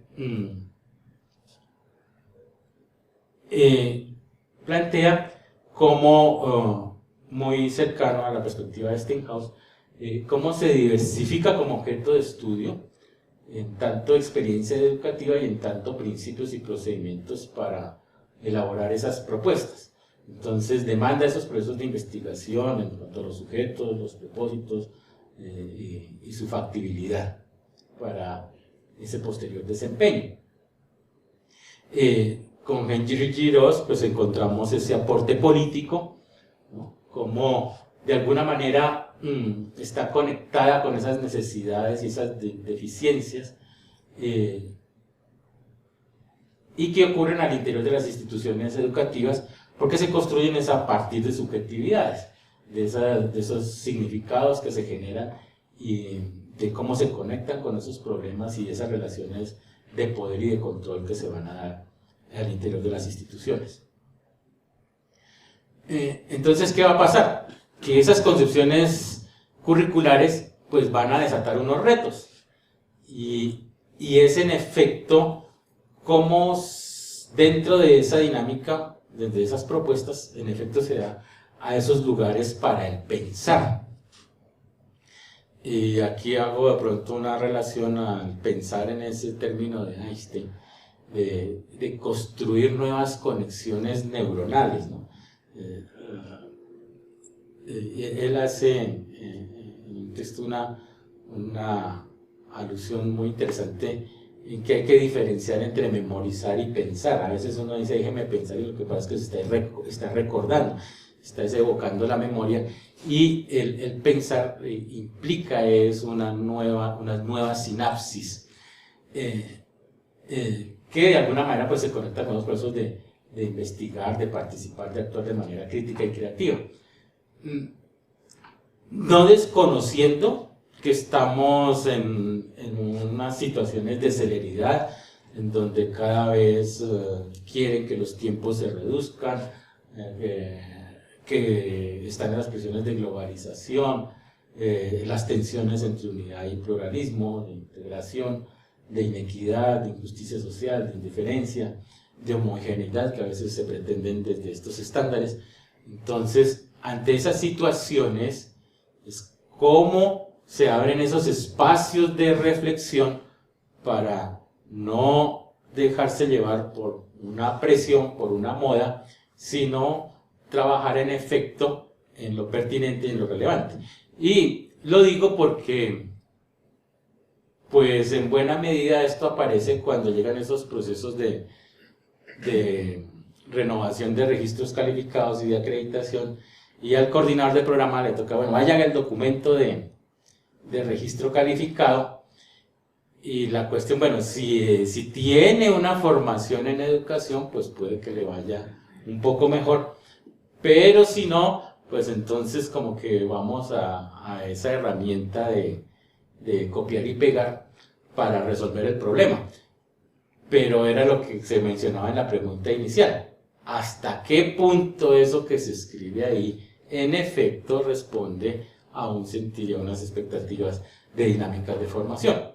plantea como muy cercano a la perspectiva de Steinhaus, cómo se diversifica como objeto de estudio en tanto experiencia educativa y en tanto principios y procedimientos para elaborar esas propuestas. Entonces demanda esos procesos de investigación en cuanto a los sujetos, los propósitos y su factibilidad para ese posterior desempeño. Con Henry Giros pues encontramos ese aporte político, ¿no? Como de alguna manera está conectada con esas necesidades y esas deficiencias y que ocurren al interior de las instituciones educativas, porque se construyen a partir de subjetividades, de esos significados que se generan y de cómo se conectan con esos problemas y esas relaciones de poder y de control que se van a dar al interior de las instituciones. Entonces, ¿qué va a pasar? Que esas concepciones curriculares pues van a desatar unos retos, y es en efecto cómo dentro de esa dinámica, desde esas propuestas, en efecto se da a esos lugares para el pensar. Y aquí hago de pronto una relación al pensar en ese término de Einstein, de construir nuevas conexiones neuronales, ¿no? Él hace en un texto una alusión muy interesante en que hay que diferenciar entre memorizar y pensar. A veces uno dice, déjeme pensar, y lo que pasa es que se está recordando, está evocando la memoria, y el pensar implica unas nuevas sinapsis que de alguna manera pues se conectan con los procesos de investigar, de participar, de actuar de manera crítica y creativa. No desconociendo que estamos en unas situaciones de celeridad, en donde cada vez quieren que los tiempos se reduzcan, que están en las presiones de globalización, las tensiones entre unidad y pluralismo, de integración, de inequidad, de injusticia social, de indiferencia, de homogeneidad que a veces se pretenden desde estos estándares. Entonces, ante esas situaciones, es cómo se abren esos espacios de reflexión para no dejarse llevar por una presión, por una moda, sino trabajar en efecto en lo pertinente y en lo relevante. Y lo digo porque, pues en buena medida esto aparece cuando llegan esos procesos de renovación de registros calificados y de acreditación, y al coordinador del programa le toca, bueno, vaya el documento de registro calificado, Y la cuestión, bueno, si tiene una formación en educación, pues puede que le vaya un poco mejor, pero si no, pues entonces como que vamos a esa herramienta de copiar y pegar para resolver el problema. Pero era lo que se mencionaba en la pregunta inicial. ¿Hasta qué punto eso que se escribe ahí en efecto responde a un sentir y a unas expectativas de dinámicas de formación?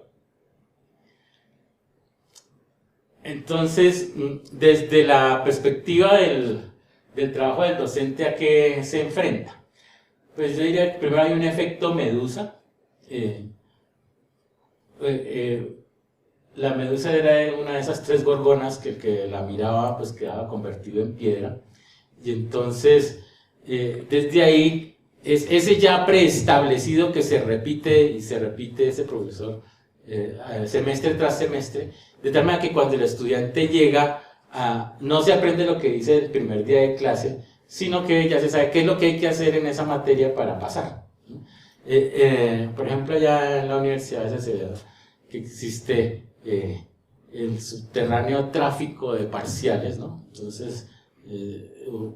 Entonces, desde la perspectiva del trabajo del docente, ¿a qué se enfrenta? Pues yo diría que primero hay un efecto medusa. La medusa era una de esas 3 gorgonas que el que la miraba pues quedaba convertido en piedra. Y entonces, desde ahí, es ese ya preestablecido que se repite y se repite ese profesor semestre tras semestre, de tal manera que cuando el estudiante llega, no se aprende lo que dice el primer día de clase, sino que ya se sabe qué es lo que hay que hacer en esa materia para pasar. Por ejemplo, allá en la universidad a veces se ve que existe el subterráneo tráfico de parciales, ¿no? Entonces,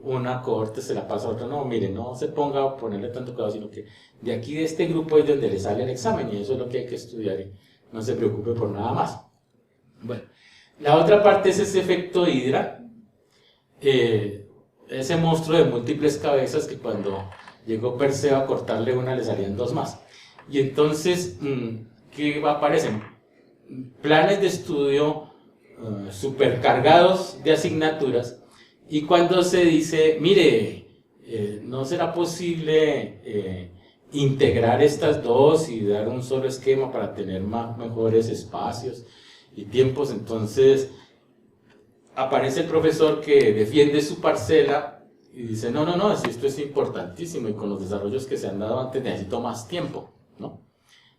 una cohorte se la pasa a otra. No, mire, no se ponga a ponerle tanto cuidado, sino que de aquí de este grupo es donde le sale el examen y eso es lo que hay que estudiar y no se preocupe por nada más. Bueno, la otra parte es ese efecto Hidra, ese monstruo de múltiples cabezas que cuando llegó Perseo a cortarle una le salían 2 más. Y entonces, ¿qué aparecen? Planes de estudio supercargados de asignaturas, y cuando se dice, mire, no será posible integrar estas 2 y dar un solo esquema para tener mejores espacios y tiempos, entonces aparece el profesor que defiende su parcela y dice, no, si esto es importantísimo y con los desarrollos que se han dado antes necesito más tiempo, ¿no?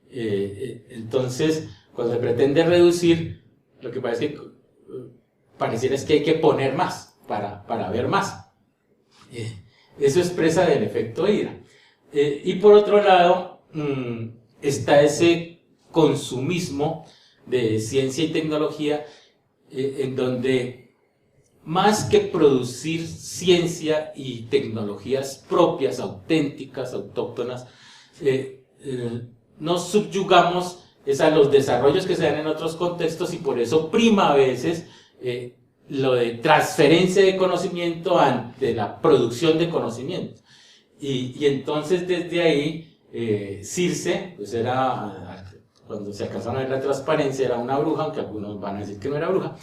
Entonces, cuando se pretende reducir, lo que parece que pareciera es que hay que poner más para ver más. Eso expresa del efecto Hidra. Y por otro lado, está ese consumismo de ciencia y tecnología, en donde más que producir ciencia y tecnologías propias, auténticas, autóctonas, nos subyugamos a los desarrollos que se dan en otros contextos, y por eso prima a veces lo de transferencia de conocimiento ante la producción de conocimiento. Y entonces desde ahí Circe, pues era, cuando se alcanzaron a ver la transparencia, era una bruja, aunque algunos van a decir que no era bruja,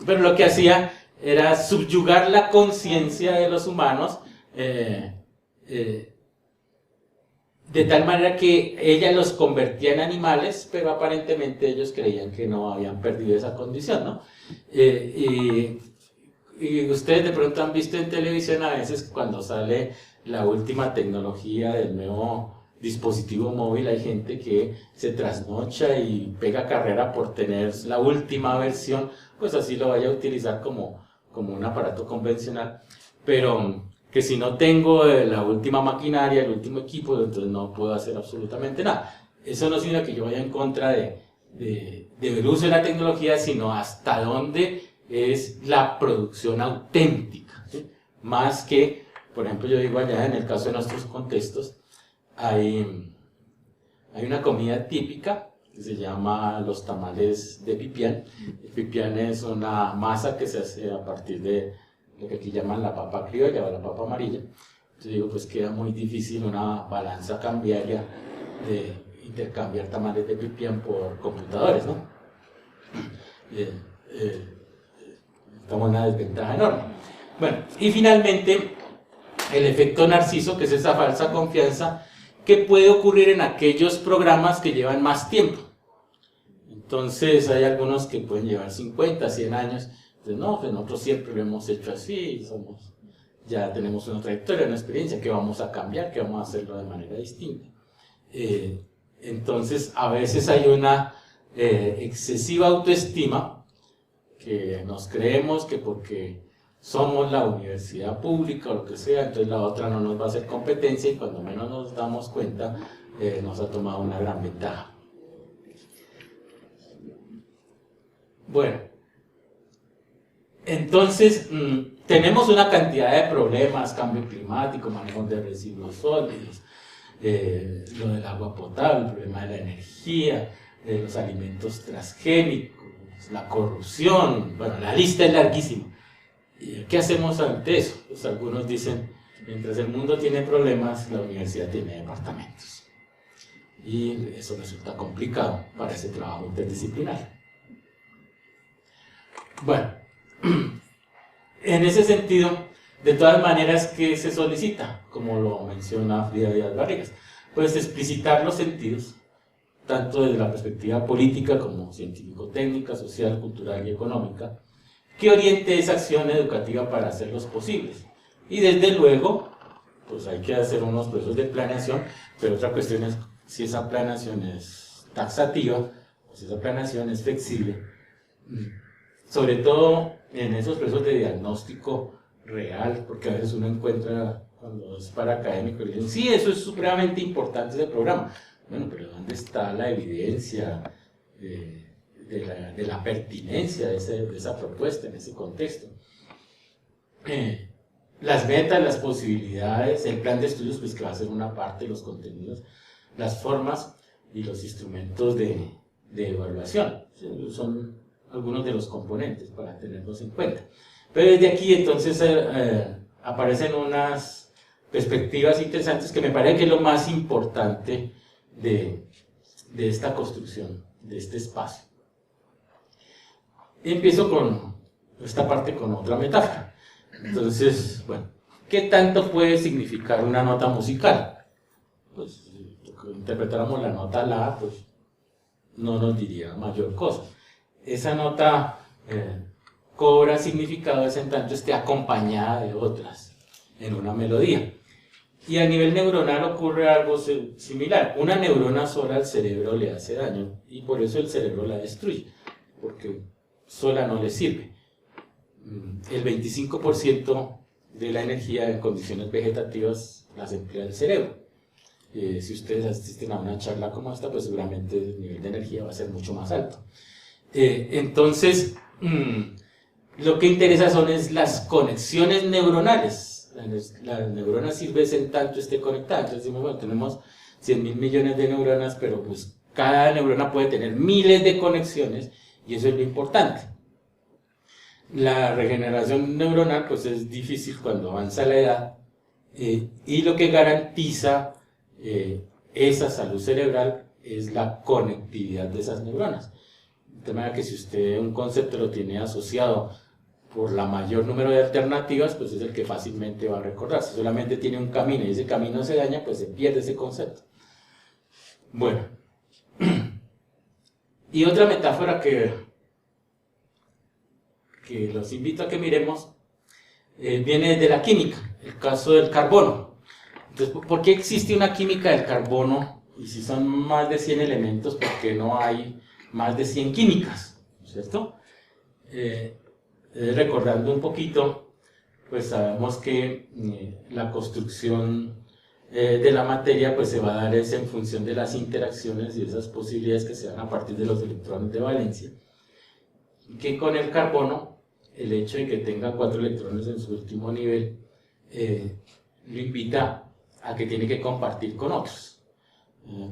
pero lo que hacía era subyugar la conciencia de los humanos de tal manera que ella los convertía en animales, pero aparentemente ellos creían que no habían perdido esa condición, ¿no? Y ustedes de pronto han visto en televisión a veces cuando sale la última tecnología del nuevo dispositivo móvil, hay gente que se trasnocha y pega carrera por tener la última versión, pues así lo vaya a utilizar como un aparato convencional, pero que si no tengo la última maquinaria, el último equipo, entonces no puedo hacer absolutamente nada. Eso no significa que yo vaya en contra del uso de la tecnología, sino hasta dónde es la producción auténtica, ¿sí? Más que, por ejemplo, yo digo allá en el caso de nuestros contextos, hay una comida típica que se llama los tamales de pipián. El pipián es una masa que se hace a partir de lo que aquí llaman la papa criolla o la papa amarilla. Entonces digo, pues queda muy difícil una balanza cambiaria de intercambiar tamales de pipián por computadores, ¿no? Estamos en una desventaja enorme. Bueno, y finalmente el efecto narciso, que es esa falsa confianza que puede ocurrir en aquellos programas que llevan más tiempo. Entonces hay algunos que pueden llevar 50, 100 años. Entonces, no, pues nosotros siempre lo hemos hecho así, ya tenemos una trayectoria, una experiencia, que vamos a cambiar, que vamos a hacerlo de manera distinta. Entonces, a veces hay una excesiva autoestima, que nos creemos que porque somos la universidad pública o lo que sea, entonces la otra no nos va a hacer competencia, y cuando menos nos damos cuenta, nos ha tomado una gran ventaja. Bueno, entonces tenemos una cantidad de problemas: cambio climático, manejo de residuos sólidos, lo del agua potable, el problema de la energía, los alimentos transgénicos, la corrupción. Bueno, la lista es larguísima. ¿Qué hacemos ante eso? Pues algunos dicen, mientras el mundo tiene problemas, la universidad tiene departamentos. Y eso resulta complicado para ese trabajo interdisciplinario. Bueno, en ese sentido, de todas maneras, ¿qué se solicita? Como lo menciona Frida Díaz Barrigas, pues explicitar los sentidos, tanto desde la perspectiva política como científico-técnica, social, cultural y económica, que oriente esa acción educativa para hacerlos posibles. Y desde luego, pues hay que hacer unos procesos de planeación, pero otra cuestión es si esa planeación es taxativa o si esa planeación es flexible, sobre todo en esos procesos de diagnóstico real, porque a veces uno encuentra, cuando es para académicos, dicen, sí, eso es supremamente importante ese programa. Bueno, pero ¿dónde está la evidencia de la pertinencia de esa propuesta en ese contexto? Las metas, las posibilidades, el plan de estudios, pues que va a ser una parte de los contenidos, las formas y los instrumentos de evaluación. Son algunos de los componentes para tenerlos en cuenta. Pero desde aquí entonces aparecen unas perspectivas interesantes que me parece que es lo más importante de esta construcción, de este espacio. Y empiezo con esta parte con otra metáfora. Entonces, bueno, ¿qué tanto puede significar una nota musical? Pues, si interpretáramos la nota La, pues no nos diría mayor cosa. Esa nota cobra significado en tanto esté acompañada de otras en una melodía. Y a nivel neuronal ocurre algo similar. Una neurona sola al cerebro le hace daño y por eso el cerebro la destruye, porque sola no le sirve. El 25% de la energía en condiciones vegetativas las emplea el cerebro. Si ustedes asisten a una charla como esta, pues seguramente el nivel de energía va a ser mucho más alto. Entonces, lo que interesa son las conexiones neuronales. Las neuronas sirven en tanto esté conectada. Entonces decimos, bueno, tenemos 100.000 millones de neuronas, pero pues cada neurona puede tener miles de conexiones y eso es lo importante. La regeneración neuronal pues es difícil cuando avanza la edad y lo que garantiza esa salud cerebral es la conectividad de esas neuronas. De manera que si usted un concepto lo tiene asociado por la mayor número de alternativas, pues es el que fácilmente va a recordar. Si solamente tiene un camino y ese camino se daña, pues se pierde ese concepto. Bueno, y otra metáfora que los invito a que miremos viene de la química, el caso del carbono. Entonces, ¿por qué existe una química del carbono? Y si son más de 100 elementos, ¿por qué no hay más de 100 químicas? ¿Cierto? Recordando un poquito, pues sabemos que la construcción de la materia pues se va a dar en función de las interacciones y esas posibilidades que se dan a partir de los electrones de valencia. Que con el carbono, el hecho de que tenga 4 electrones en su último nivel, lo invita a que tiene que compartir con otros.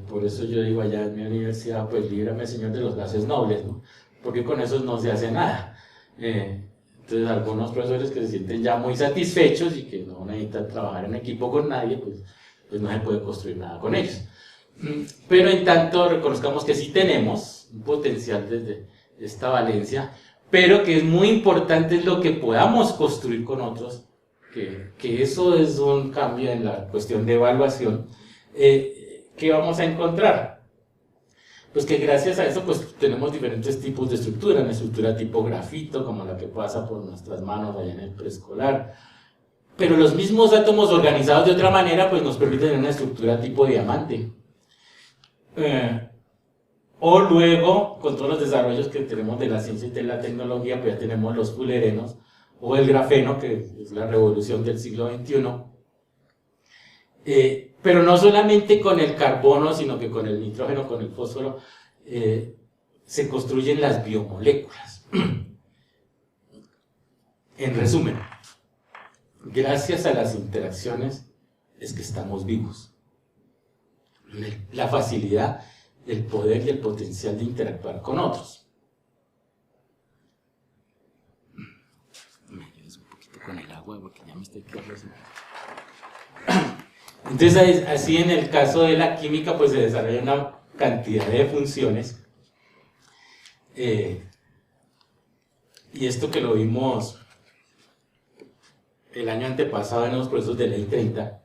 Por eso yo digo allá en mi universidad, pues líbrame Señor de los gases nobles, ¿no? Porque con esos no se hace nada. Entonces algunos profesores que se sienten ya muy satisfechos y que no necesitan trabajar en equipo con nadie, pues no se puede construir nada con ellos. Pero en tanto reconozcamos que sí tenemos un potencial desde esta valencia, pero que es muy importante lo que podamos construir con otros, que eso es un cambio en la cuestión de evaluación. ¿Qué vamos a encontrar? Pues que gracias a eso pues tenemos diferentes tipos de estructura, una estructura tipo grafito, como la que pasa por nuestras manos allá en el preescolar, pero los mismos átomos organizados de otra manera pues nos permiten tener una estructura tipo diamante. O luego, con todos los desarrollos que tenemos de la ciencia y de la tecnología, pues ya tenemos los fullerenos, o el grafeno, que es la revolución del siglo XXI. Pero no solamente con el carbono, sino que con el nitrógeno, con el fósforo, se construyen las biomoléculas. En resumen, gracias a las interacciones es que estamos vivos. La facilidad, el poder y el potencial de interactuar con otros. Me ayudas un poquito con el agua porque ya me estoy quedando sin... Entonces, así en el caso de la química, pues se desarrolla una cantidad de funciones. Y esto que lo vimos el año antepasado en los procesos de Ley 30,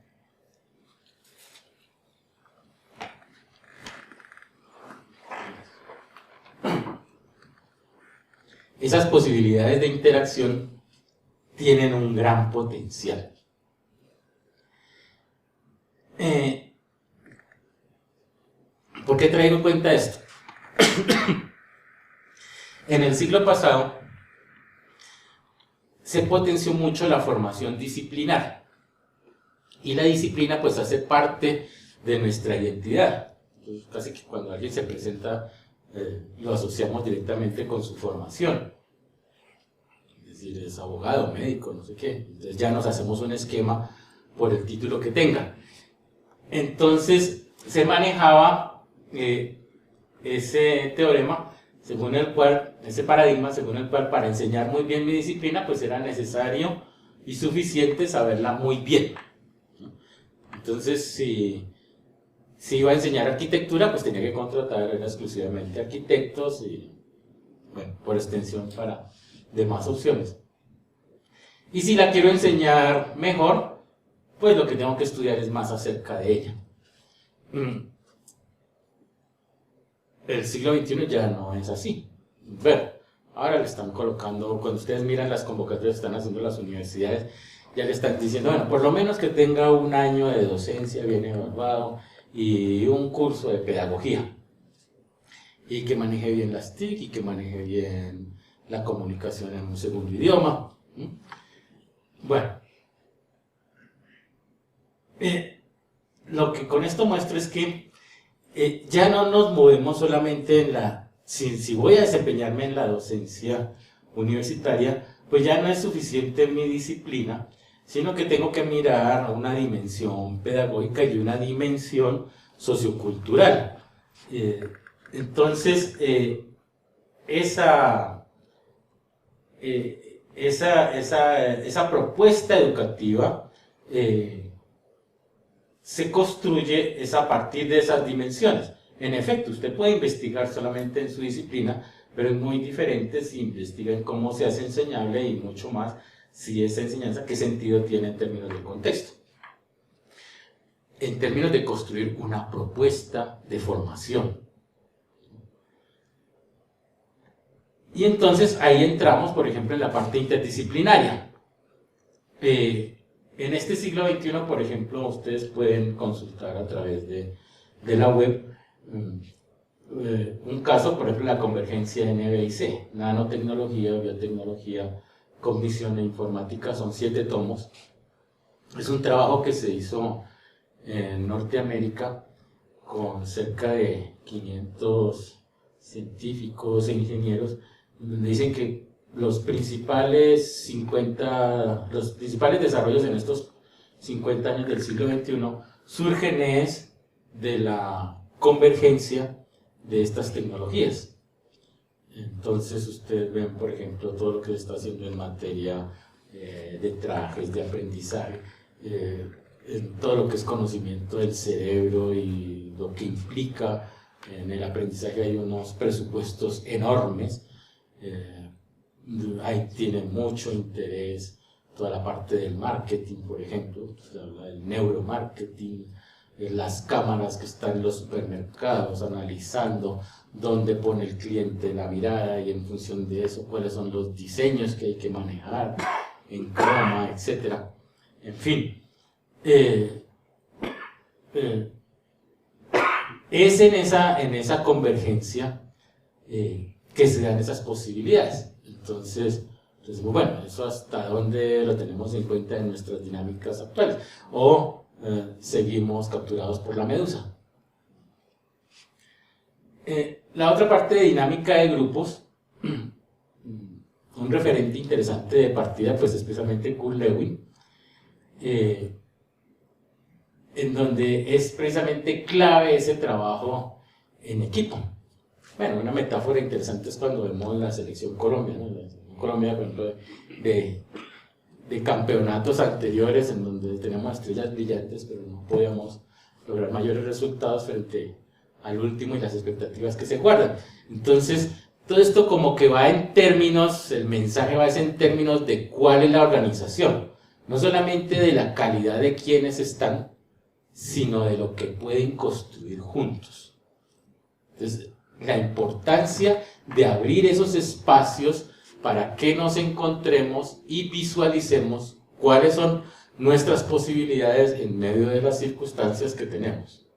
esas posibilidades de interacción tienen un gran potencial. ¿Por qué traigo en cuenta esto? En el siglo pasado se potenció mucho la formación disciplinar, y la disciplina pues hace parte de nuestra identidad. Entonces, casi que cuando alguien se presenta lo asociamos directamente con su formación, es decir, es abogado, médico, no sé qué. Entonces ya nos hacemos un esquema por el título que tenga. Entonces se manejaba ese teorema según el cual, ese paradigma según el cual para enseñar muy bien mi disciplina pues era necesario y suficiente saberla muy bien. Entonces si iba a enseñar arquitectura pues tenía que contratar exclusivamente arquitectos y, bueno, por extensión para demás opciones. Y si la quiero enseñar mejor, pues lo que tengo que estudiar es más acerca de ella. El siglo XXI ya no es así. Bueno, ahora le están colocando, cuando ustedes miran las convocatorias que están haciendo las universidades, ya le están diciendo, bueno, por lo menos que tenga un año de docencia bien evaluado y un curso de pedagogía. Y que maneje bien las TIC y que maneje bien la comunicación en un segundo idioma. Bueno, lo que con esto muestro es que ya no nos movemos solamente en la... Si voy a desempeñarme en la docencia universitaria, pues ya no es suficiente mi disciplina, sino que tengo que mirar una dimensión pedagógica y una dimensión sociocultural. Entonces, esa propuesta educativa se construye es a partir de esas dimensiones. En efecto, usted puede investigar solamente en su disciplina, pero es muy diferente si investiga en cómo se hace enseñable y mucho más si esa enseñanza qué sentido tiene en términos de contexto. En términos de construir una propuesta de formación. Y entonces ahí entramos, por ejemplo, en la parte interdisciplinaria. En este siglo XXI, por ejemplo, ustedes pueden consultar a través de la web un caso, por ejemplo, la convergencia NB+C, nanotecnología, biotecnología, cognición e informática, son 7 tomos. Es un trabajo que se hizo en Norteamérica con cerca de 500 científicos e ingenieros, donde dicen que los principales desarrollos en estos 50 años del siglo XXI surgen de la convergencia de estas tecnologías. Entonces ustedes ven, por ejemplo, todo lo que se está haciendo en materia de trajes, de aprendizaje, en todo lo que es conocimiento del cerebro y lo que implica en el aprendizaje. Hay unos presupuestos enormes. Ahí tiene mucho interés toda la parte del marketing, por ejemplo, se habla del neuromarketing, las cámaras que están en los supermercados analizando dónde pone el cliente la mirada y en función de eso cuáles son los diseños que hay que manejar en croma, etc. En fin, es en esa convergencia que se dan esas posibilidades. Entonces, bueno, eso hasta dónde lo tenemos en cuenta en nuestras dinámicas actuales. O seguimos capturados por la medusa. La otra parte de dinámica de grupos un referente interesante de partida pues es precisamente Kurt Lewin, en donde es precisamente clave ese trabajo en equipo. Bueno, una metáfora interesante es cuando vemos la selección Colombia, ¿no? La selección Colombia, por ejemplo, de campeonatos anteriores en donde tenemos estrellas brillantes, pero no podíamos lograr mayores resultados frente al último y las expectativas que se guardan. Entonces, todo esto como que va en términos, el mensaje va en términos de cuál es la organización, no solamente de la calidad de quienes están, sino de lo que pueden construir juntos. Entonces, la importancia de abrir esos espacios para que nos encontremos y visualicemos cuáles son nuestras posibilidades en medio de las circunstancias que tenemos.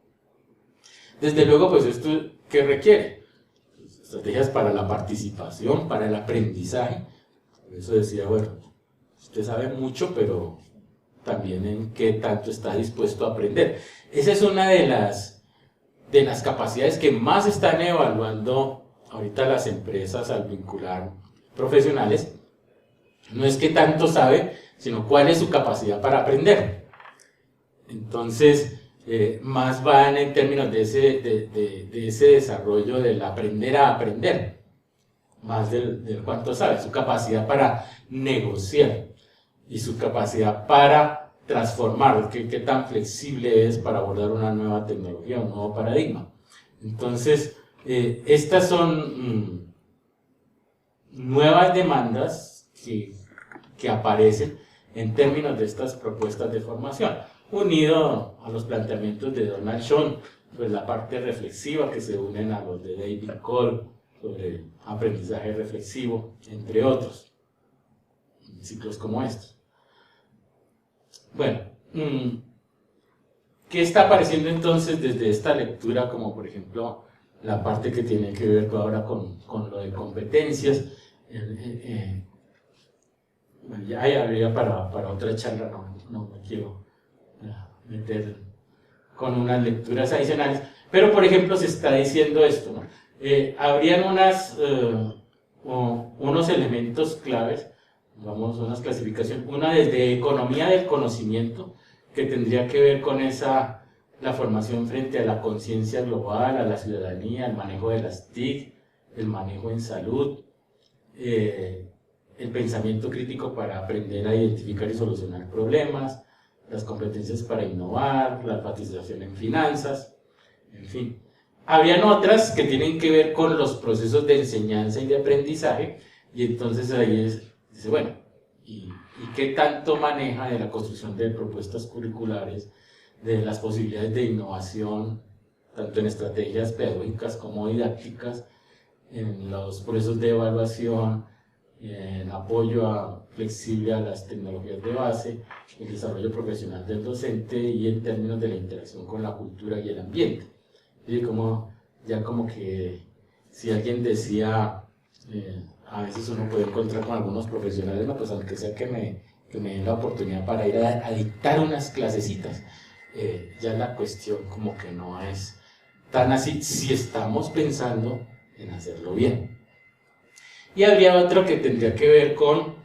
Desde luego, pues esto, ¿qué requiere? Estrategias para la participación, para el aprendizaje. Por eso decía, bueno, usted sabe mucho, pero también en qué tanto está dispuesto a aprender. Esa es una de las capacidades que más están evaluando ahorita las empresas al vincular profesionales. No es que tanto sabe, sino cuál es su capacidad para aprender. Entonces, más van en términos de ese desarrollo del aprender a aprender, más del cuánto sabe, su capacidad para negociar y su capacidad para transformar, qué tan flexible es para abordar una nueva tecnología, un nuevo paradigma. Entonces, estas son nuevas demandas que aparecen en términos de estas propuestas de formación, unido a los planteamientos de Donald Schoen, pues la parte reflexiva que se unen a los de David Cole sobre aprendizaje reflexivo, entre otros, ciclos como estos. Bueno, ¿qué está apareciendo entonces desde esta lectura? Como por ejemplo la parte que tiene que ver ahora con lo de competencias. Bueno, ya habría para otra charla, no me quiero meter con unas lecturas adicionales, pero por ejemplo se está diciendo esto, ¿no? Habrían unos elementos claves, vamos, unas clasificaciones, una desde economía del conocimiento, que tendría que ver con la formación frente a la conciencia global, a la ciudadanía, el manejo de las TIC, el manejo en salud, el pensamiento crítico para aprender a identificar y solucionar problemas, las competencias para innovar, la participación en finanzas, en fin. Habían otras que tienen que ver con los procesos de enseñanza y de aprendizaje, y entonces ahí dice, bueno, ¿y qué tanto maneja de la construcción de propuestas curriculares, de las posibilidades de innovación, tanto en estrategias pedagógicas como didácticas, en los procesos de evaluación, en apoyo flexible a las tecnologías de base, el desarrollo profesional del docente y en términos de la interacción con la cultura y el ambiente? Y ya como que si alguien decía, a veces uno puede encontrar con algunos profesionales, no, pues aunque sea que me den la oportunidad para ir a dictar unas clasecitas, ya la cuestión como que no es tan así si estamos pensando en hacerlo bien. Y habría otro que tendría que ver con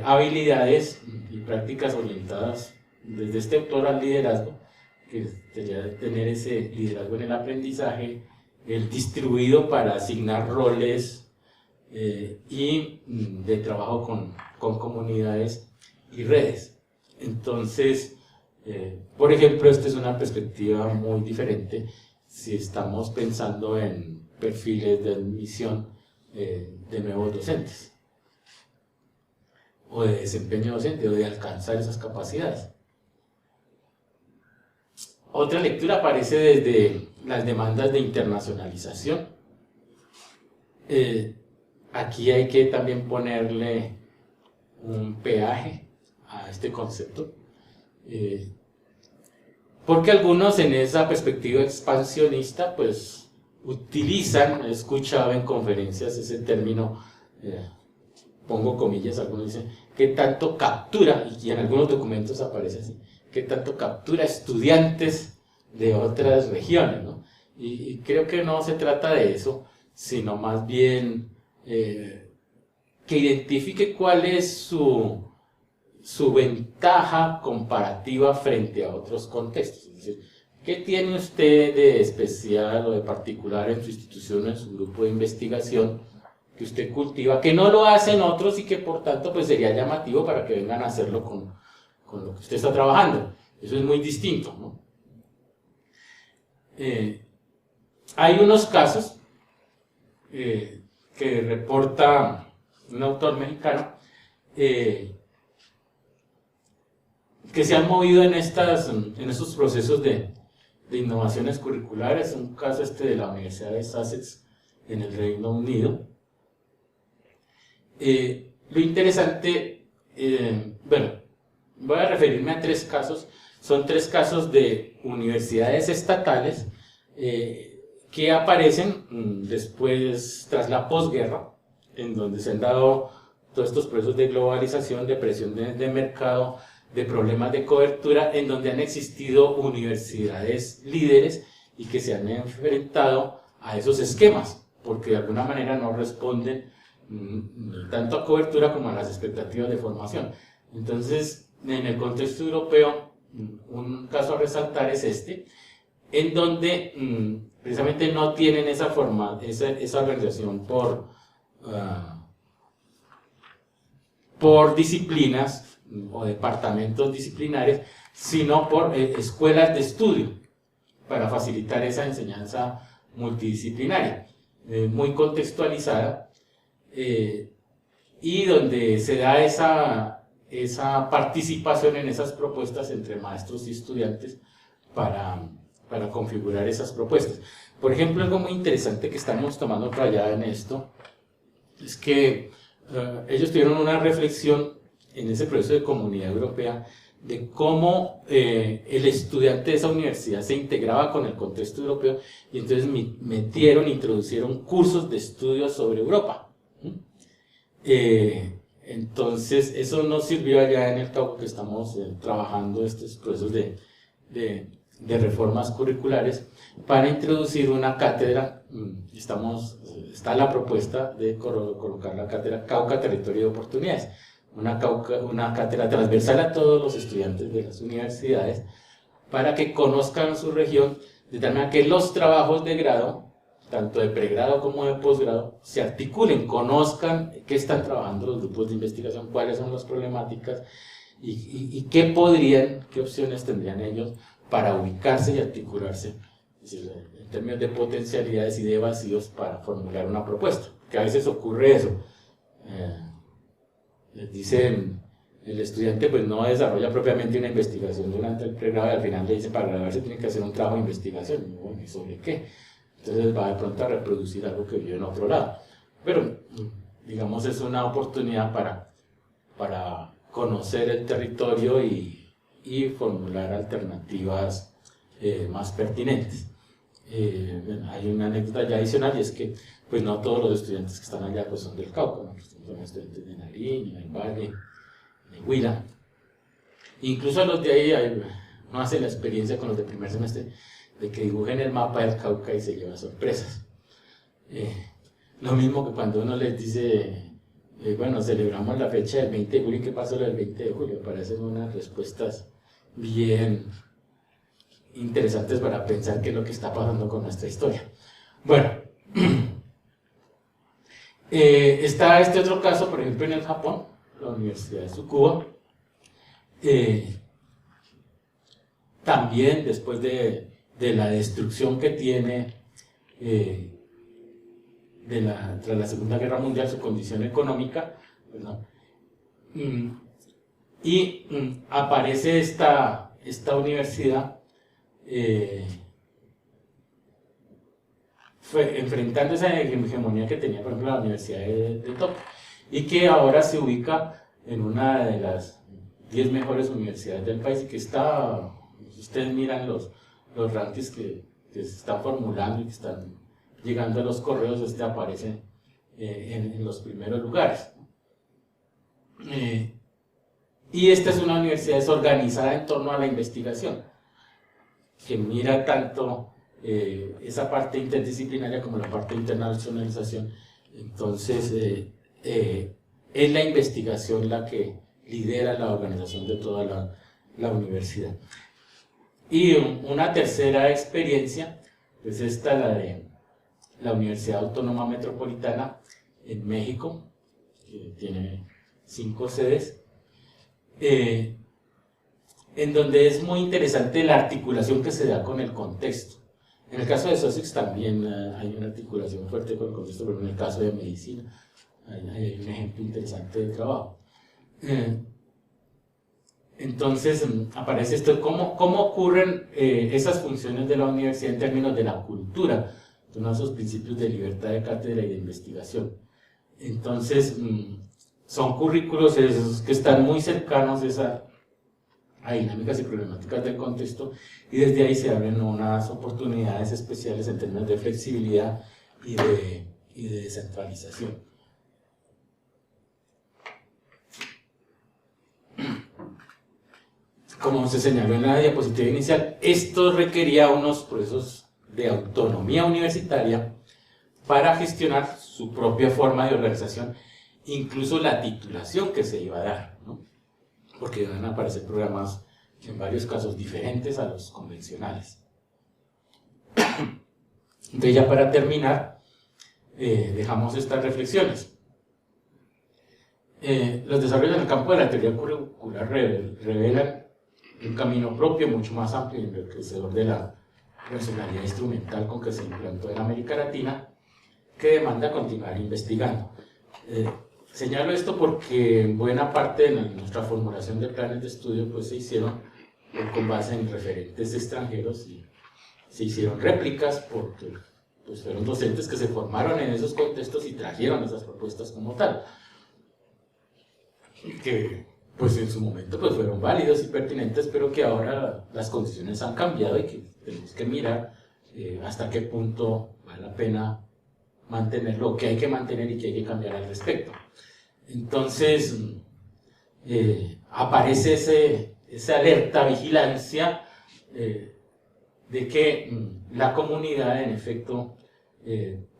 habilidades y prácticas orientadas desde este autor al liderazgo, que sería tener ese liderazgo en el aprendizaje, el distribuido para asignar roles y de trabajo con comunidades y redes. Entonces, por ejemplo, esta es una perspectiva muy diferente si estamos pensando en perfiles de admisión de nuevos docentes, o de desempeño docente, o de alcanzar esas capacidades. Otra lectura aparece desde las demandas de internacionalización. Aquí hay que también ponerle un peaje a este concepto, porque algunos en esa perspectiva expansionista pues utilizan, he escuchado en conferencias ese término, pongo comillas, algunos dicen, que tanto captura, y en algunos documentos aparece así, que tanto captura estudiantes de otras regiones, ¿no? Y creo que no se trata de eso, sino más bien que identifique cuál es su ventaja comparativa frente a otros contextos. Es decir, ¿qué tiene usted de especial o de particular en su institución o en su grupo de investigación que usted cultiva, que no lo hacen otros y que por tanto pues sería llamativo para que vengan a hacerlo con lo que usted está trabajando? Eso es muy distinto, ¿no? Hay unos casos que reporta un autor mexicano que se han movido en estos procesos de innovaciones curriculares. Un caso de la Universidad de Sussex en el Reino Unido. Lo interesante, bueno, voy a referirme a 3 casos. Son 3 casos de universidades estatales que aparecen después, tras la posguerra, en donde se han dado todos estos procesos de globalización, de presión de mercado, de problemas de cobertura, en donde han existido universidades líderes y que se han enfrentado a esos esquemas, porque de alguna manera no responden tanto a cobertura como a las expectativas de formación. Entonces, en el contexto europeo, un caso a resaltar es en donde precisamente no tienen esa organización por disciplinas o departamentos disciplinares, sino por escuelas de estudio para facilitar esa enseñanza multidisciplinaria, muy contextualizada, y donde se da esa participación en esas propuestas entre maestros y estudiantes para configurar esas propuestas. Por ejemplo, algo muy interesante que estamos tomando para allá en esto es que ellos tuvieron una reflexión en ese proceso de comunidad europea de cómo el estudiante de esa universidad se integraba con el contexto europeo, y entonces introducieron cursos de estudio sobre Europa. Entonces eso nos sirvió allá en el Cauca, que estamos trabajando estos procesos de reformas curriculares, para introducir una cátedra. Está la propuesta de colocar la cátedra Cauca Territorio de Oportunidades, una cátedra transversal a todos los estudiantes de las universidades, para que conozcan su región, de tal manera que los trabajos de grado, tanto de pregrado como de posgrado, se articulen, conozcan qué están trabajando los grupos de investigación, cuáles son las problemáticas y qué opciones tendrían ellos para ubicarse y articularse, es decir, en términos de potencialidades y de vacíos, para formular una propuesta. Que a veces ocurre eso. Les dicen, el estudiante pues no desarrolla propiamente una investigación durante el pregrado, y al final le dicen, para graduarse tiene que hacer un trabajo de investigación. Y bueno, ¿y sobre qué? Entonces va de pronto a reproducir algo que vio en otro lado. Pero, digamos, es una oportunidad para conocer el territorio y formular alternativas más pertinentes. Hay una anécdota ya adicional, y es que pues no todos los estudiantes que están allá pues son del Cauca, ¿no? Son estudiantes de Nariño, del Valle, de Huila. Incluso los de ahí no hacen la experiencia con los de primer semestre de que dibujen el mapa del Cauca y se llevan sorpresas. Lo mismo que cuando uno les dice, bueno, celebramos la fecha del 20 de julio, ¿qué pasó el 20 de julio? Parecen unas respuestas bien interesantes para pensar qué es lo que está pasando con nuestra historia. Bueno, está este otro caso, por ejemplo, en el Japón, la Universidad de Tsukuba. También después de la destrucción que tiene tras la Segunda Guerra Mundial su condición económica, ¿no? Aparece esta universidad enfrentando esa hegemonía que tenía, por ejemplo, la Universidad de Tokio, y que ahora se ubica en una de las 10 mejores universidades del país, y que está, ustedes miran los rankings que se están formulando y que están llegando a los correos, aparece en los primeros lugares. Y esta es una universidad desorganizada en torno a la investigación, que mira tanto esa parte interdisciplinaria como la parte de internacionalización. Entonces, es la investigación la que lidera la organización de toda la universidad. Y una tercera experiencia, pues esta, la de la Universidad Autónoma Metropolitana en México, que tiene 5 sedes, en donde es muy interesante la articulación que se da con el contexto. En el caso de Sussex también hay una articulación fuerte con el contexto, pero en el caso de medicina hay un ejemplo interesante de trabajo. Entonces aparece esto, ¿cómo ocurren esas funciones de la universidad en términos de la cultura? Uno de esos principios de libertad de cátedra y de investigación. Entonces, son currículos que están muy cercanos a dinámicas y problemáticas del contexto, y desde ahí se abren unas oportunidades especiales en términos de flexibilidad y de descentralización. Como se señaló en la diapositiva inicial, esto requería unos procesos de autonomía universitaria para gestionar su propia forma de organización, incluso la titulación que se iba a dar, ¿no? Porque van a aparecer programas en varios casos diferentes a los convencionales. Entonces, ya para terminar, dejamos estas reflexiones. Los desarrollos en el campo de la teoría curricular revelan un camino propio mucho más amplio y enriquecedor de la personalidad instrumental con que se implantó en América Latina, que demanda continuar investigando. Señalo esto porque buena parte de nuestra formulación de planes de estudio pues, se hicieron con base en referentes extranjeros y se hicieron réplicas porque pues, fueron docentes que se formaron en esos contextos y trajeron esas propuestas como tal, que pues en su momento pues, fueron válidos y pertinentes, pero que ahora las condiciones han cambiado y que tenemos que mirar hasta qué punto vale la pena mantenerlo, qué hay que mantener y qué hay que cambiar al respecto. Entonces, aparece esa alerta, vigilancia de que la comunidad, en efecto,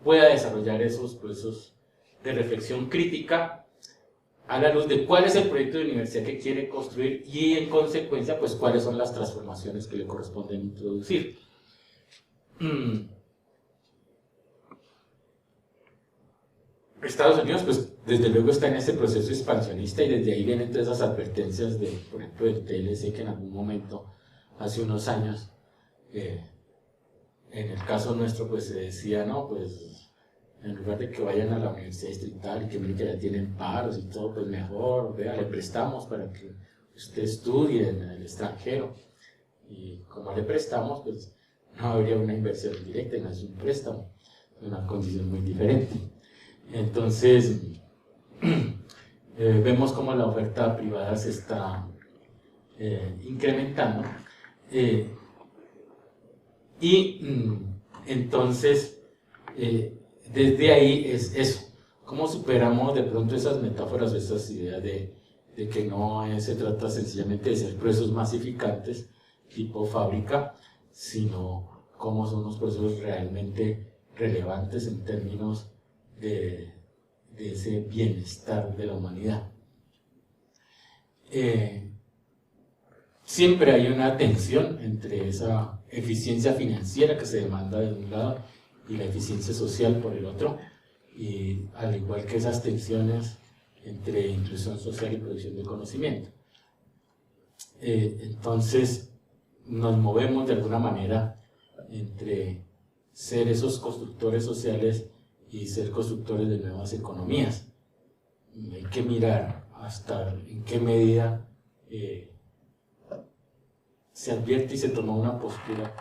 pueda desarrollar esos procesos de reflexión crítica a la luz de cuál es el proyecto de universidad que quiere construir y, en consecuencia, pues cuáles son las transformaciones que le corresponden introducir. Estados Unidos, pues desde luego está en ese proceso expansionista y desde ahí vienen todas esas advertencias por ejemplo, del TLC que en algún momento, hace unos años, en el caso nuestro, pues se decía, no, pues en lugar de que vayan a la universidad distrital y que miren que ya tienen paros y todo, pues mejor, vea, le prestamos para que usted estudie en el extranjero. Y como le prestamos, pues no habría una inversión directa, no es un préstamo, es una condición muy diferente. Entonces, vemos cómo la oferta privada se está incrementando entonces, desde ahí es eso, cómo superamos de pronto esas metáforas, esas ideas de que no se trata sencillamente de ser procesos masificantes tipo fábrica, sino cómo son los procesos realmente relevantes en términos de ese bienestar de la humanidad. Siempre hay una tensión entre esa eficiencia financiera que se demanda de un lado y la eficiencia social por el otro, y al igual que esas tensiones entre inclusión social y producción de conocimiento. Entonces nos movemos de alguna manera entre ser esos constructores sociales y ser constructores de nuevas economías. Hay que mirar hasta en qué medida se advierte y se toma una postura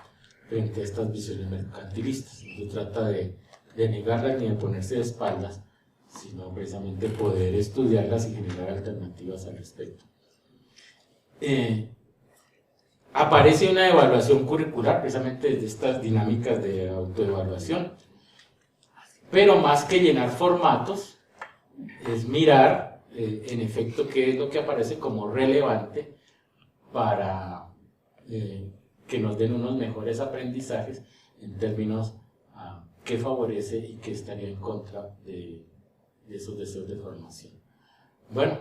frente a estas visiones mercantilistas. No se trata de negarlas ni de ponerse de espaldas, sino precisamente poder estudiarlas y generar alternativas al respecto. Aparece una evaluación curricular precisamente desde estas dinámicas de autoevaluación, pero más que llenar formatos, es mirar en efecto qué es lo que aparece como relevante para que nos den unos mejores aprendizajes en términos qué favorece y qué estaría en contra de esos deseos de formación. bueno,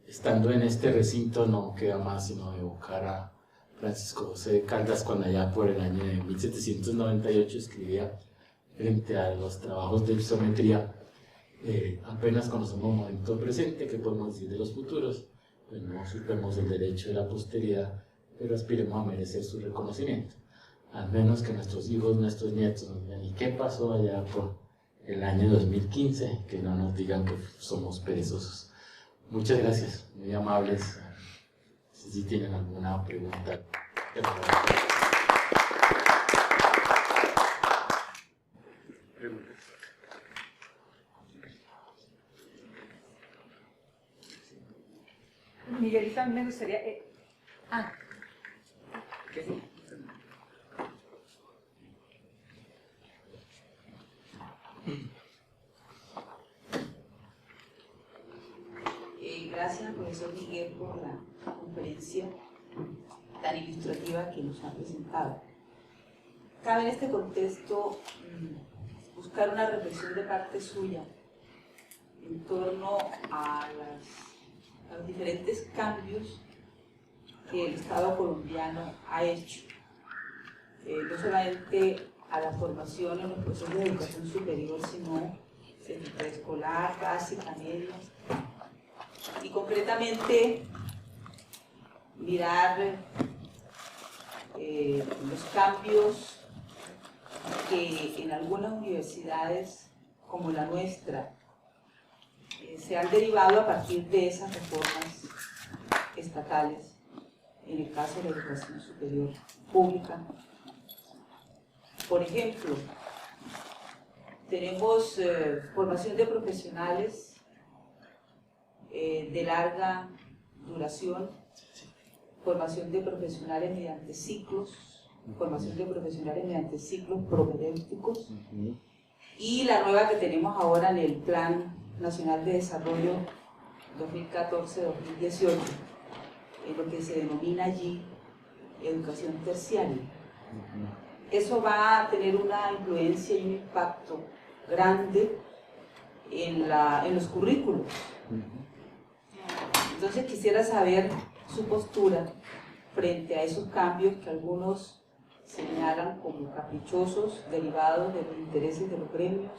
estando en este recinto no queda más sino evocar a Francisco José de Caldas cuando allá por el año de 1798 escribía frente a los trabajos de isometría: apenas conocemos el momento presente, ¿qué podemos decir de los futuros? Pues no suspemos el derecho de la posteridad, pero aspiremos a merecer su reconocimiento, al menos que nuestros hijos, nuestros nietos nos digan: ¿y qué pasó allá por el año 2015? Que no nos digan que somos perezosos. Muchas gracias, muy amables. Si tienen alguna pregunta. Miguelita, me gustaría... ¿Qué sí? Gracias al profesor Miguel por la conferencia tan ilustrativa que nos ha presentado. Cabe en este contexto buscar una reflexión de parte suya en torno a los diferentes cambios que el Estado colombiano ha hecho, no solamente a la formación en los procesos de educación superior, sino en preescolar, básica, media, y concretamente mirar los cambios que en algunas universidades como la nuestra se han derivado a partir de esas reformas estatales, en el caso de la educación superior pública. Por ejemplo, tenemos formación de profesionales de larga duración, formación de profesionales mediante ciclos, formación de profesionales mediante ciclos propedéuticos, y la nueva que tenemos ahora en el Plan Nacional de Desarrollo 2014-2018, en lo que se denomina allí educación terciaria. Eso va a tener una influencia y un impacto grande en los currículos. Entonces quisiera saber su postura frente a esos cambios que algunos señalan como caprichosos, derivados de los intereses de los gremios,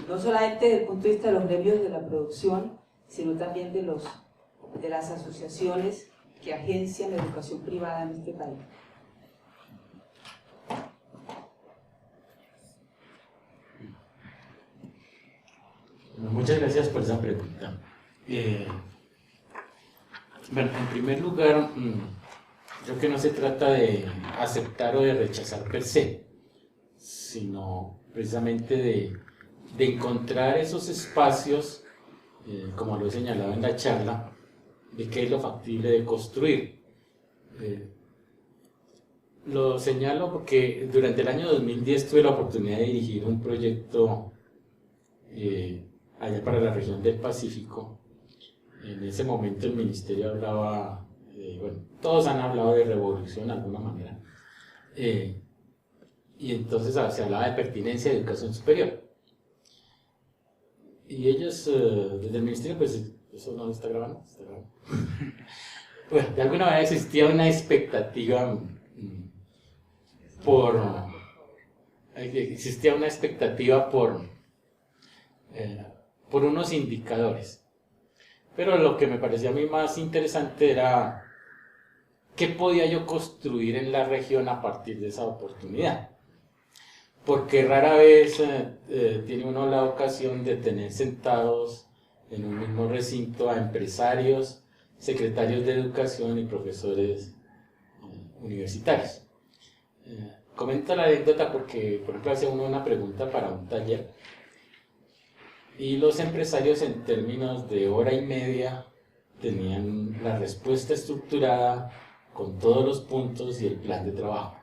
no solamente desde el punto de vista de los gremios de la producción, sino también de las asociaciones que agencian la educación privada en este país. Muchas gracias por esa pregunta. Bueno, en primer lugar, creo que no se trata de aceptar o de rechazar per se, sino precisamente de encontrar esos espacios, como lo he señalado en la charla, de qué es lo factible de construir. Lo señalo porque durante el año 2010 tuve la oportunidad de dirigir un proyecto allá para la región del Pacífico. En ese momento el ministerio hablaba, bueno, todos han hablado de revolución de alguna manera, y entonces se hablaba de pertinencia de educación superior. Y ellos, desde el ministerio, pues, ¿eso no está grabando? ¿Está grabando? Bueno, de alguna manera existía una expectativa por unos indicadores. Pero lo que me parecía a mí más interesante era qué podía yo construir en la región a partir de esa oportunidad. Porque rara vez tiene uno la ocasión de tener sentados en un mismo recinto a empresarios, secretarios de educación y profesores universitarios. Comento la anécdota porque, por ejemplo, hace uno una pregunta para un taller y los empresarios en términos de hora y media tenían la respuesta estructurada con todos los puntos y el plan de trabajo.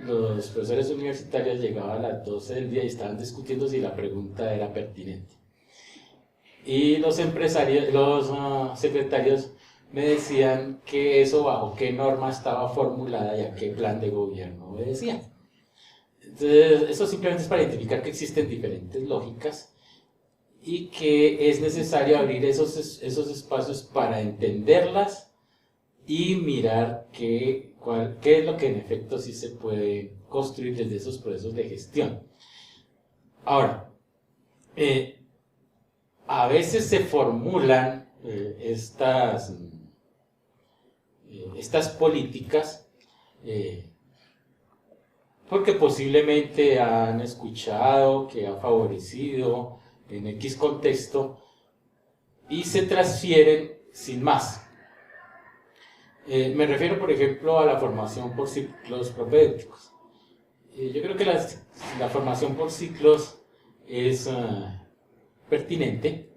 Los profesores universitarios llegaban a las 12 del día y estaban discutiendo si la pregunta era pertinente. Y los empresarios, los secretarios me decían que eso bajo qué norma estaba formulada y a qué plan de gobierno obedecía. Entonces, eso simplemente es para identificar que existen diferentes lógicas y que es necesario abrir esos espacios para entenderlas y mirar qué es lo que en efecto sí se puede construir desde esos procesos de gestión. Ahora, a veces se formulan estas políticas porque posiblemente han escuchado que ha favorecido en X contexto y se transfieren sin más. Me refiero, por ejemplo, a la formación por ciclos propedéuticos. Yo creo que la formación por ciclos es pertinente,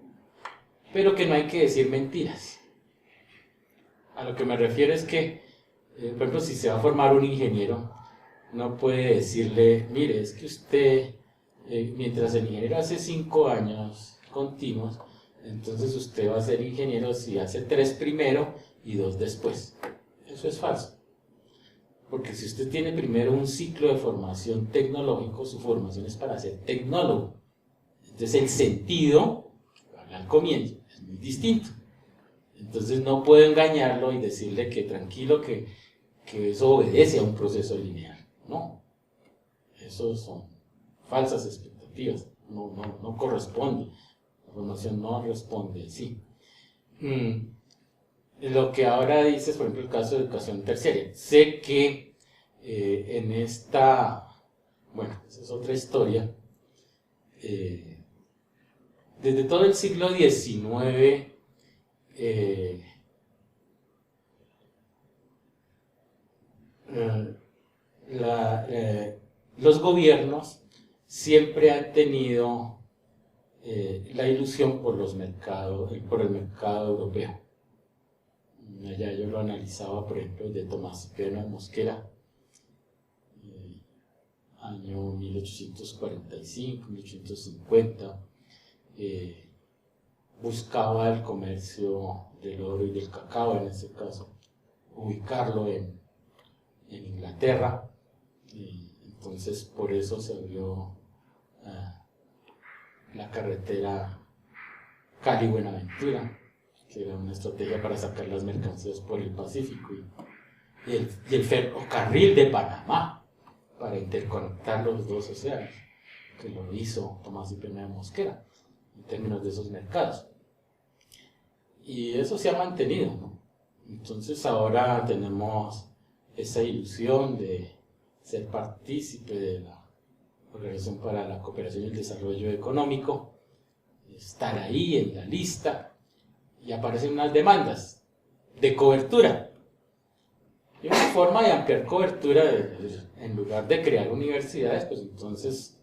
pero que no hay que decir mentiras. A lo que me refiero es que, por ejemplo, si se va a formar un ingeniero, no puede decirle, mire, es que usted, mientras el ingeniero hace 5 años continuos, entonces usted va a ser ingeniero si hace 3 primero y 2 después. Eso es falso. Porque si usted tiene primero un ciclo de formación tecnológico, su formación es para ser tecnólogo. Entonces el sentido, al comienzo, es muy distinto. Entonces no puedo engañarlo y decirle que tranquilo, que eso obedece a un proceso lineal. No, eso son falsas expectativas, no corresponde, la formación no responde en sí. Lo que ahora dices, por ejemplo, el caso de educación terciaria, sé que en esta, bueno, esa es otra historia, desde todo el siglo XIX, los gobiernos siempre han tenido la ilusión por el mercado europeo. Allá yo lo analizaba, por ejemplo, de Tomás Cipriano de Mosquera, año 1845, 1850, buscaba el comercio del oro y del cacao, en ese caso, ubicarlo en Inglaterra. Entonces por eso se abrió la carretera Cali-Buenaventura, que era una estrategia para sacar las mercancías por el Pacífico, y el ferrocarril de Panamá para interconectar los dos océanos, que lo hizo Tomás Cipriano de Mosquera en términos de esos mercados. Y eso se ha mantenido, ¿no? Entonces ahora tenemos esa ilusión de ser partícipe de la Organización para la Cooperación y el Desarrollo Económico, estar ahí en la lista, y aparecen unas demandas de cobertura. Y una forma de ampliar cobertura, en lugar de crear universidades, pues entonces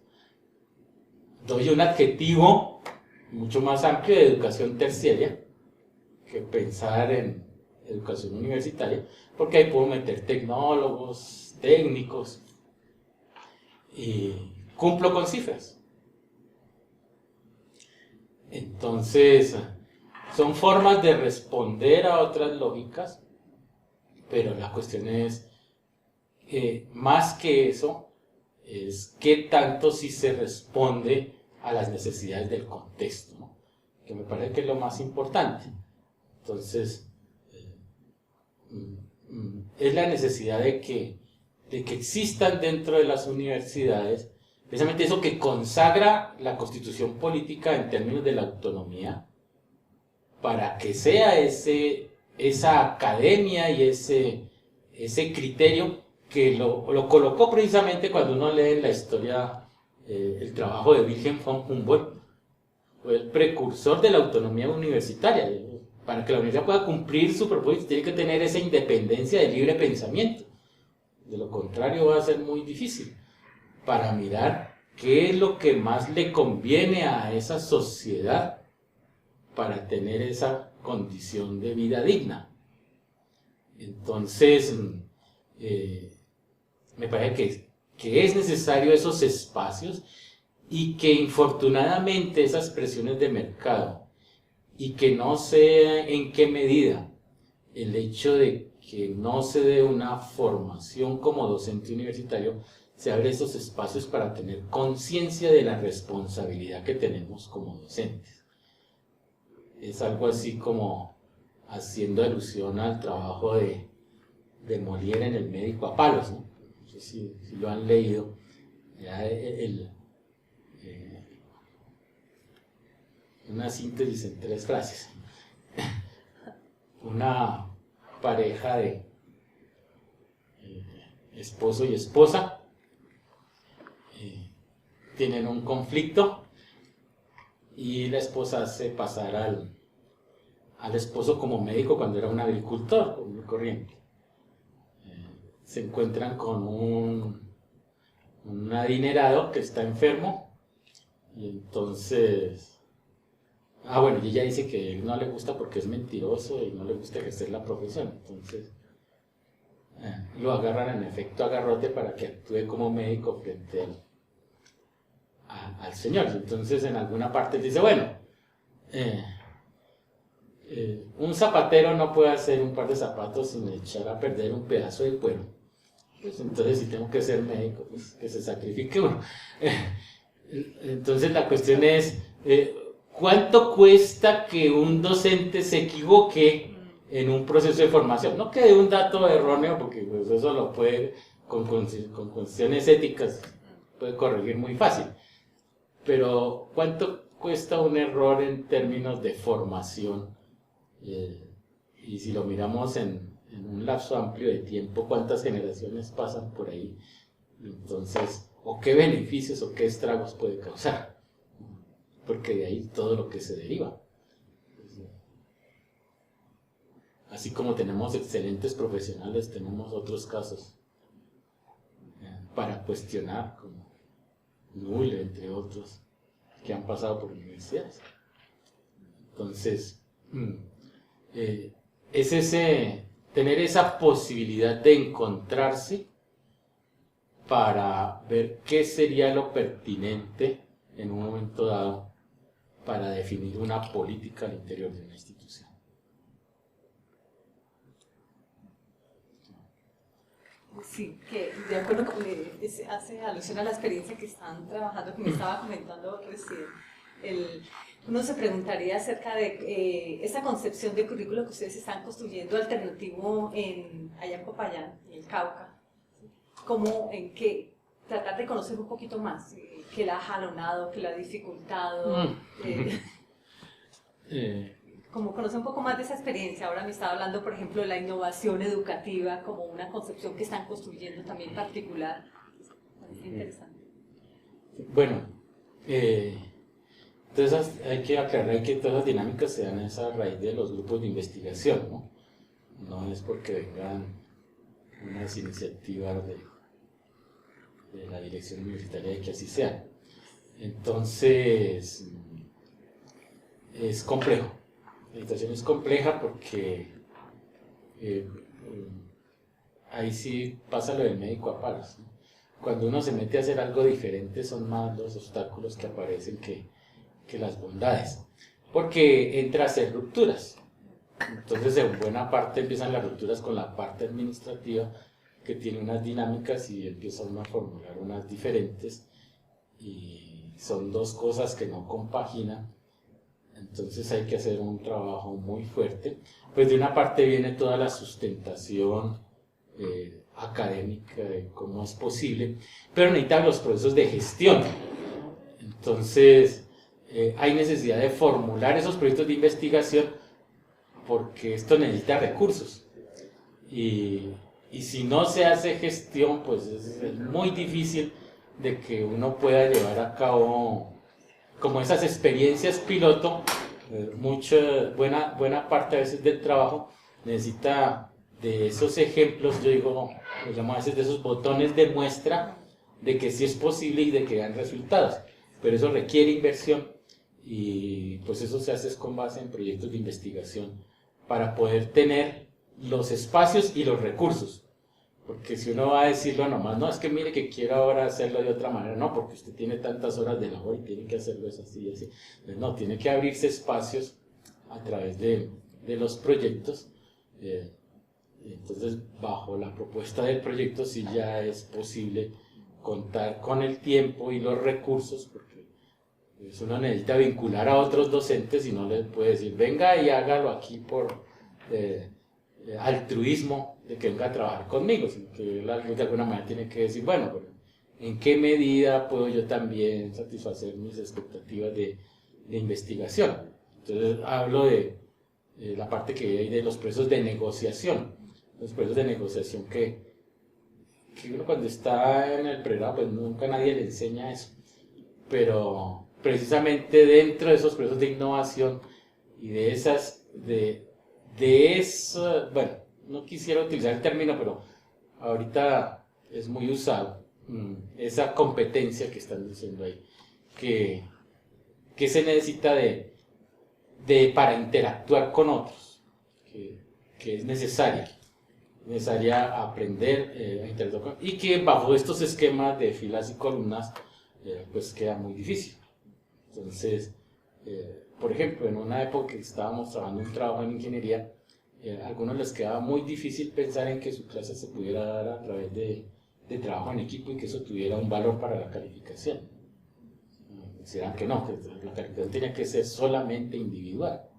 doy un adjetivo mucho más amplio de educación terciaria que pensar en educación universitaria, porque ahí puedo meter tecnólogos, técnicos, y cumplo con cifras. Entonces, son formas de responder a otras lógicas, pero la cuestión es, más que eso, es qué tanto sí se responde a las necesidades del contexto, ¿no? Que me parece que es lo más importante. Entonces, es la necesidad de que existan dentro de las universidades precisamente eso que consagra la constitución política en términos de la autonomía, para que sea esa academia y ese criterio que lo colocó precisamente cuando uno lee en la historia el trabajo de Wilhelm von Humboldt. Fue el precursor de la autonomía universitaria. Para que la universidad pueda cumplir su propósito tiene que tener esa independencia de libre pensamiento. De lo contrario va a ser muy difícil para mirar qué es lo que más le conviene a esa sociedad para tener esa condición de vida digna. Entonces, me parece que es necesario esos espacios, y que infortunadamente esas presiones de mercado, y que no sé en qué medida el hecho de que no se dé una formación como docente universitario se abren esos espacios para tener conciencia de la responsabilidad que tenemos como docentes. Es algo así como haciendo alusión al trabajo de Molière en El médico a palos, ¿no? No sé si lo han leído. Ya una síntesis en 3 frases. Una pareja de esposo y esposa tienen un conflicto y la esposa hace pasar al esposo como médico cuando era un agricultor muy corriente. Se encuentran con un adinerado que está enfermo y entonces bueno, y ella dice que él no le gusta porque es mentiroso y no le gusta ejercer la profesión, entonces lo agarran en efecto a garrote para que actúe como médico frente al señor. Entonces en alguna parte dice, bueno, un zapatero no puede hacer un par de zapatos sin echar a perder un pedazo de cuero. Pues entonces si tengo que ser médico, pues que se sacrifique uno. Entonces la cuestión es, ¿cuánto cuesta que un docente se equivoque en un proceso de formación? No que dé un dato erróneo, porque pues, eso lo puede, con cuestiones éticas, puede corregir muy fácil. Pero ¿cuánto cuesta un error en términos de formación? Y si lo miramos en un lapso amplio de tiempo, ¿cuántas generaciones pasan por ahí? Entonces, ¿o qué beneficios o qué estragos puede causar? Porque de ahí todo lo que se deriva. Así como tenemos excelentes profesionales, tenemos otros casos para cuestionar, como Null, entre otros, que han pasado por universidades. Entonces, es tener esa posibilidad de encontrarse para ver qué sería lo pertinente en un momento dado para definir una política al interior de una institución. Sí, que de acuerdo con hace alusión a la experiencia que están trabajando, que me estaba comentando recién. Uno se preguntaría acerca de esa concepción de currículo que ustedes están construyendo alternativo allá en Popayán, en el Cauca. ¿Cómo, en qué? Tratar de conocer un poquito más, qué la ha jalonado, qué la ha dificultado. Como conocer un poco más de esa experiencia. Ahora me estaba hablando, por ejemplo, de la innovación educativa como una concepción que están construyendo también particular. Es interesante. Bueno, entonces hay que aclarar que todas las dinámicas se dan a raíz de los grupos de investigación, ¿no? No es porque vengan unas iniciativas de la dirección universitaria de que así sea. Entonces, es complejo. La situación es compleja porque ahí sí pasa lo del médico a palos, ¿no? Cuando uno se mete a hacer algo diferente son más los obstáculos que aparecen que las bondades, porque entra a hacer rupturas. Entonces en buena parte empiezan las rupturas con la parte administrativa, que tiene unas dinámicas, y empiezan a formular unas diferentes, y son dos cosas que no compaginan. Entonces hay que hacer un trabajo muy fuerte. Pues de una parte viene toda la sustentación académica de cómo es posible, pero necesitan los procesos de gestión. Entonces hay necesidad de formular esos proyectos de investigación, porque esto necesita recursos. Y si no se hace gestión, pues es muy difícil de que uno pueda llevar a cabo como esas experiencias piloto. Buena parte a veces del trabajo necesita de esos ejemplos, yo digo, lo llamo a veces de esos botones de muestra de que sí es posible y de que dan resultados, pero eso requiere inversión, y pues eso se hace con base en proyectos de investigación para poder tener los espacios y los recursos. Porque si uno va a decirlo nomás, no, es que mire que quiero ahora hacerlo de otra manera, no, porque usted tiene tantas horas de labor y tiene que hacerlo así y así. Entonces, no, tiene que abrirse espacios a través de los proyectos. Entonces, bajo la propuesta del proyecto, sí ya es posible contar con el tiempo y los recursos, porque pues, uno necesita vincular a otros docentes y no les puede decir, venga y hágalo aquí por altruismo de que venga a trabajar conmigo, sino que él de alguna manera tiene que decir, bueno, pero ¿en qué medida puedo yo también satisfacer mis expectativas de investigación? Entonces hablo de la parte que hay de los procesos de negociación. Los procesos de negociación que uno cuando está en el pregrado, pues nunca nadie le enseña eso. Pero precisamente dentro de esos procesos de innovación y de eso, bueno, no quisiera utilizar el término, pero ahorita es muy usado, esa competencia que están diciendo ahí, que se necesita para interactuar con otros, que es necesaria aprender a interactuar con, y que bajo estos esquemas de filas y columnas pues queda muy difícil. Entonces, por ejemplo, en una época que estábamos trabajando un trabajo en ingeniería, a algunos les quedaba muy difícil pensar en que su clase se pudiera dar a través de trabajo en equipo y que eso tuviera un valor para la calificación. Decían que no, que la calificación tenía que ser solamente individual.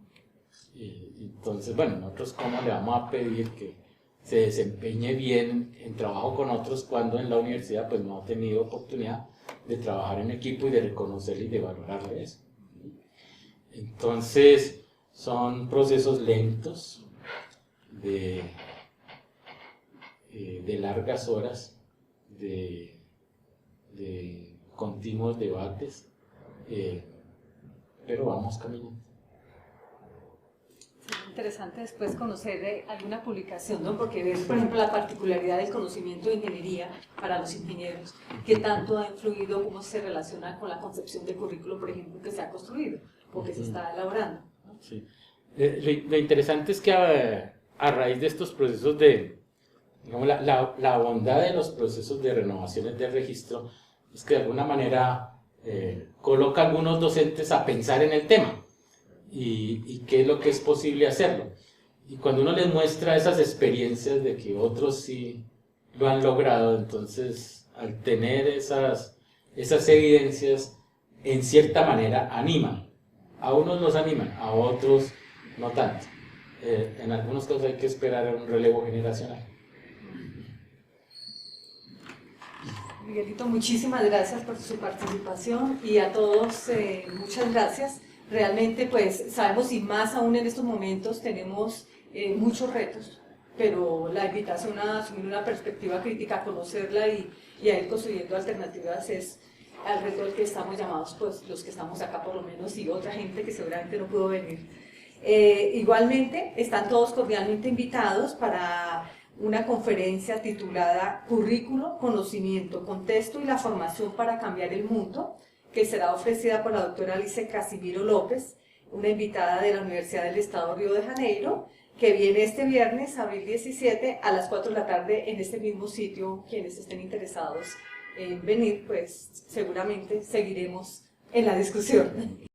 Entonces, bueno, nosotros cómo le vamos a pedir que se desempeñe bien en trabajo con otros cuando en la universidad pues no ha tenido oportunidad de trabajar en equipo y de reconocerle y de valorarle eso. Entonces, son procesos lentos de largas horas, de continuos debates, pero vamos caminando. Interesante después conocer alguna publicación, ¿no? Porque ver, por ejemplo, la particularidad del conocimiento de ingeniería para los ingenieros, qué tanto ha influido, cómo se relaciona con la concepción de currículo, por ejemplo, que se ha construido o que se está elaborando, ¿no? Sí. Lo interesante es que a raíz de estos procesos de, digamos, la bondad de los procesos de renovaciones de registro es que de alguna manera coloca a algunos docentes a pensar en el tema. Y qué es lo que es posible hacerlo. Y cuando uno les muestra esas experiencias de que otros sí lo han logrado, entonces al tener esas evidencias, en cierta manera animan. A unos los animan, a otros no tanto. En algunos casos hay que esperar a un relevo generacional. Miguelito, muchísimas gracias por su participación y a todos muchas gracias. Realmente pues sabemos y más aún en estos momentos tenemos muchos retos, pero la invitación a asumir una perspectiva crítica, a conocerla y a ir construyendo alternativas es al reto al que estamos llamados pues los que estamos acá por lo menos y otra gente que seguramente no pudo venir. Igualmente están todos cordialmente invitados para una conferencia titulada Currículo, Conocimiento, Contexto y la Formación para Cambiar el Mundo, que será ofrecida por la doctora Alice Casimiro López, una invitada de la Universidad del Estado de Río de Janeiro, que viene este viernes, abril 17, a las 4 de la tarde en este mismo sitio. Quienes estén interesados en venir, pues seguramente seguiremos en la discusión.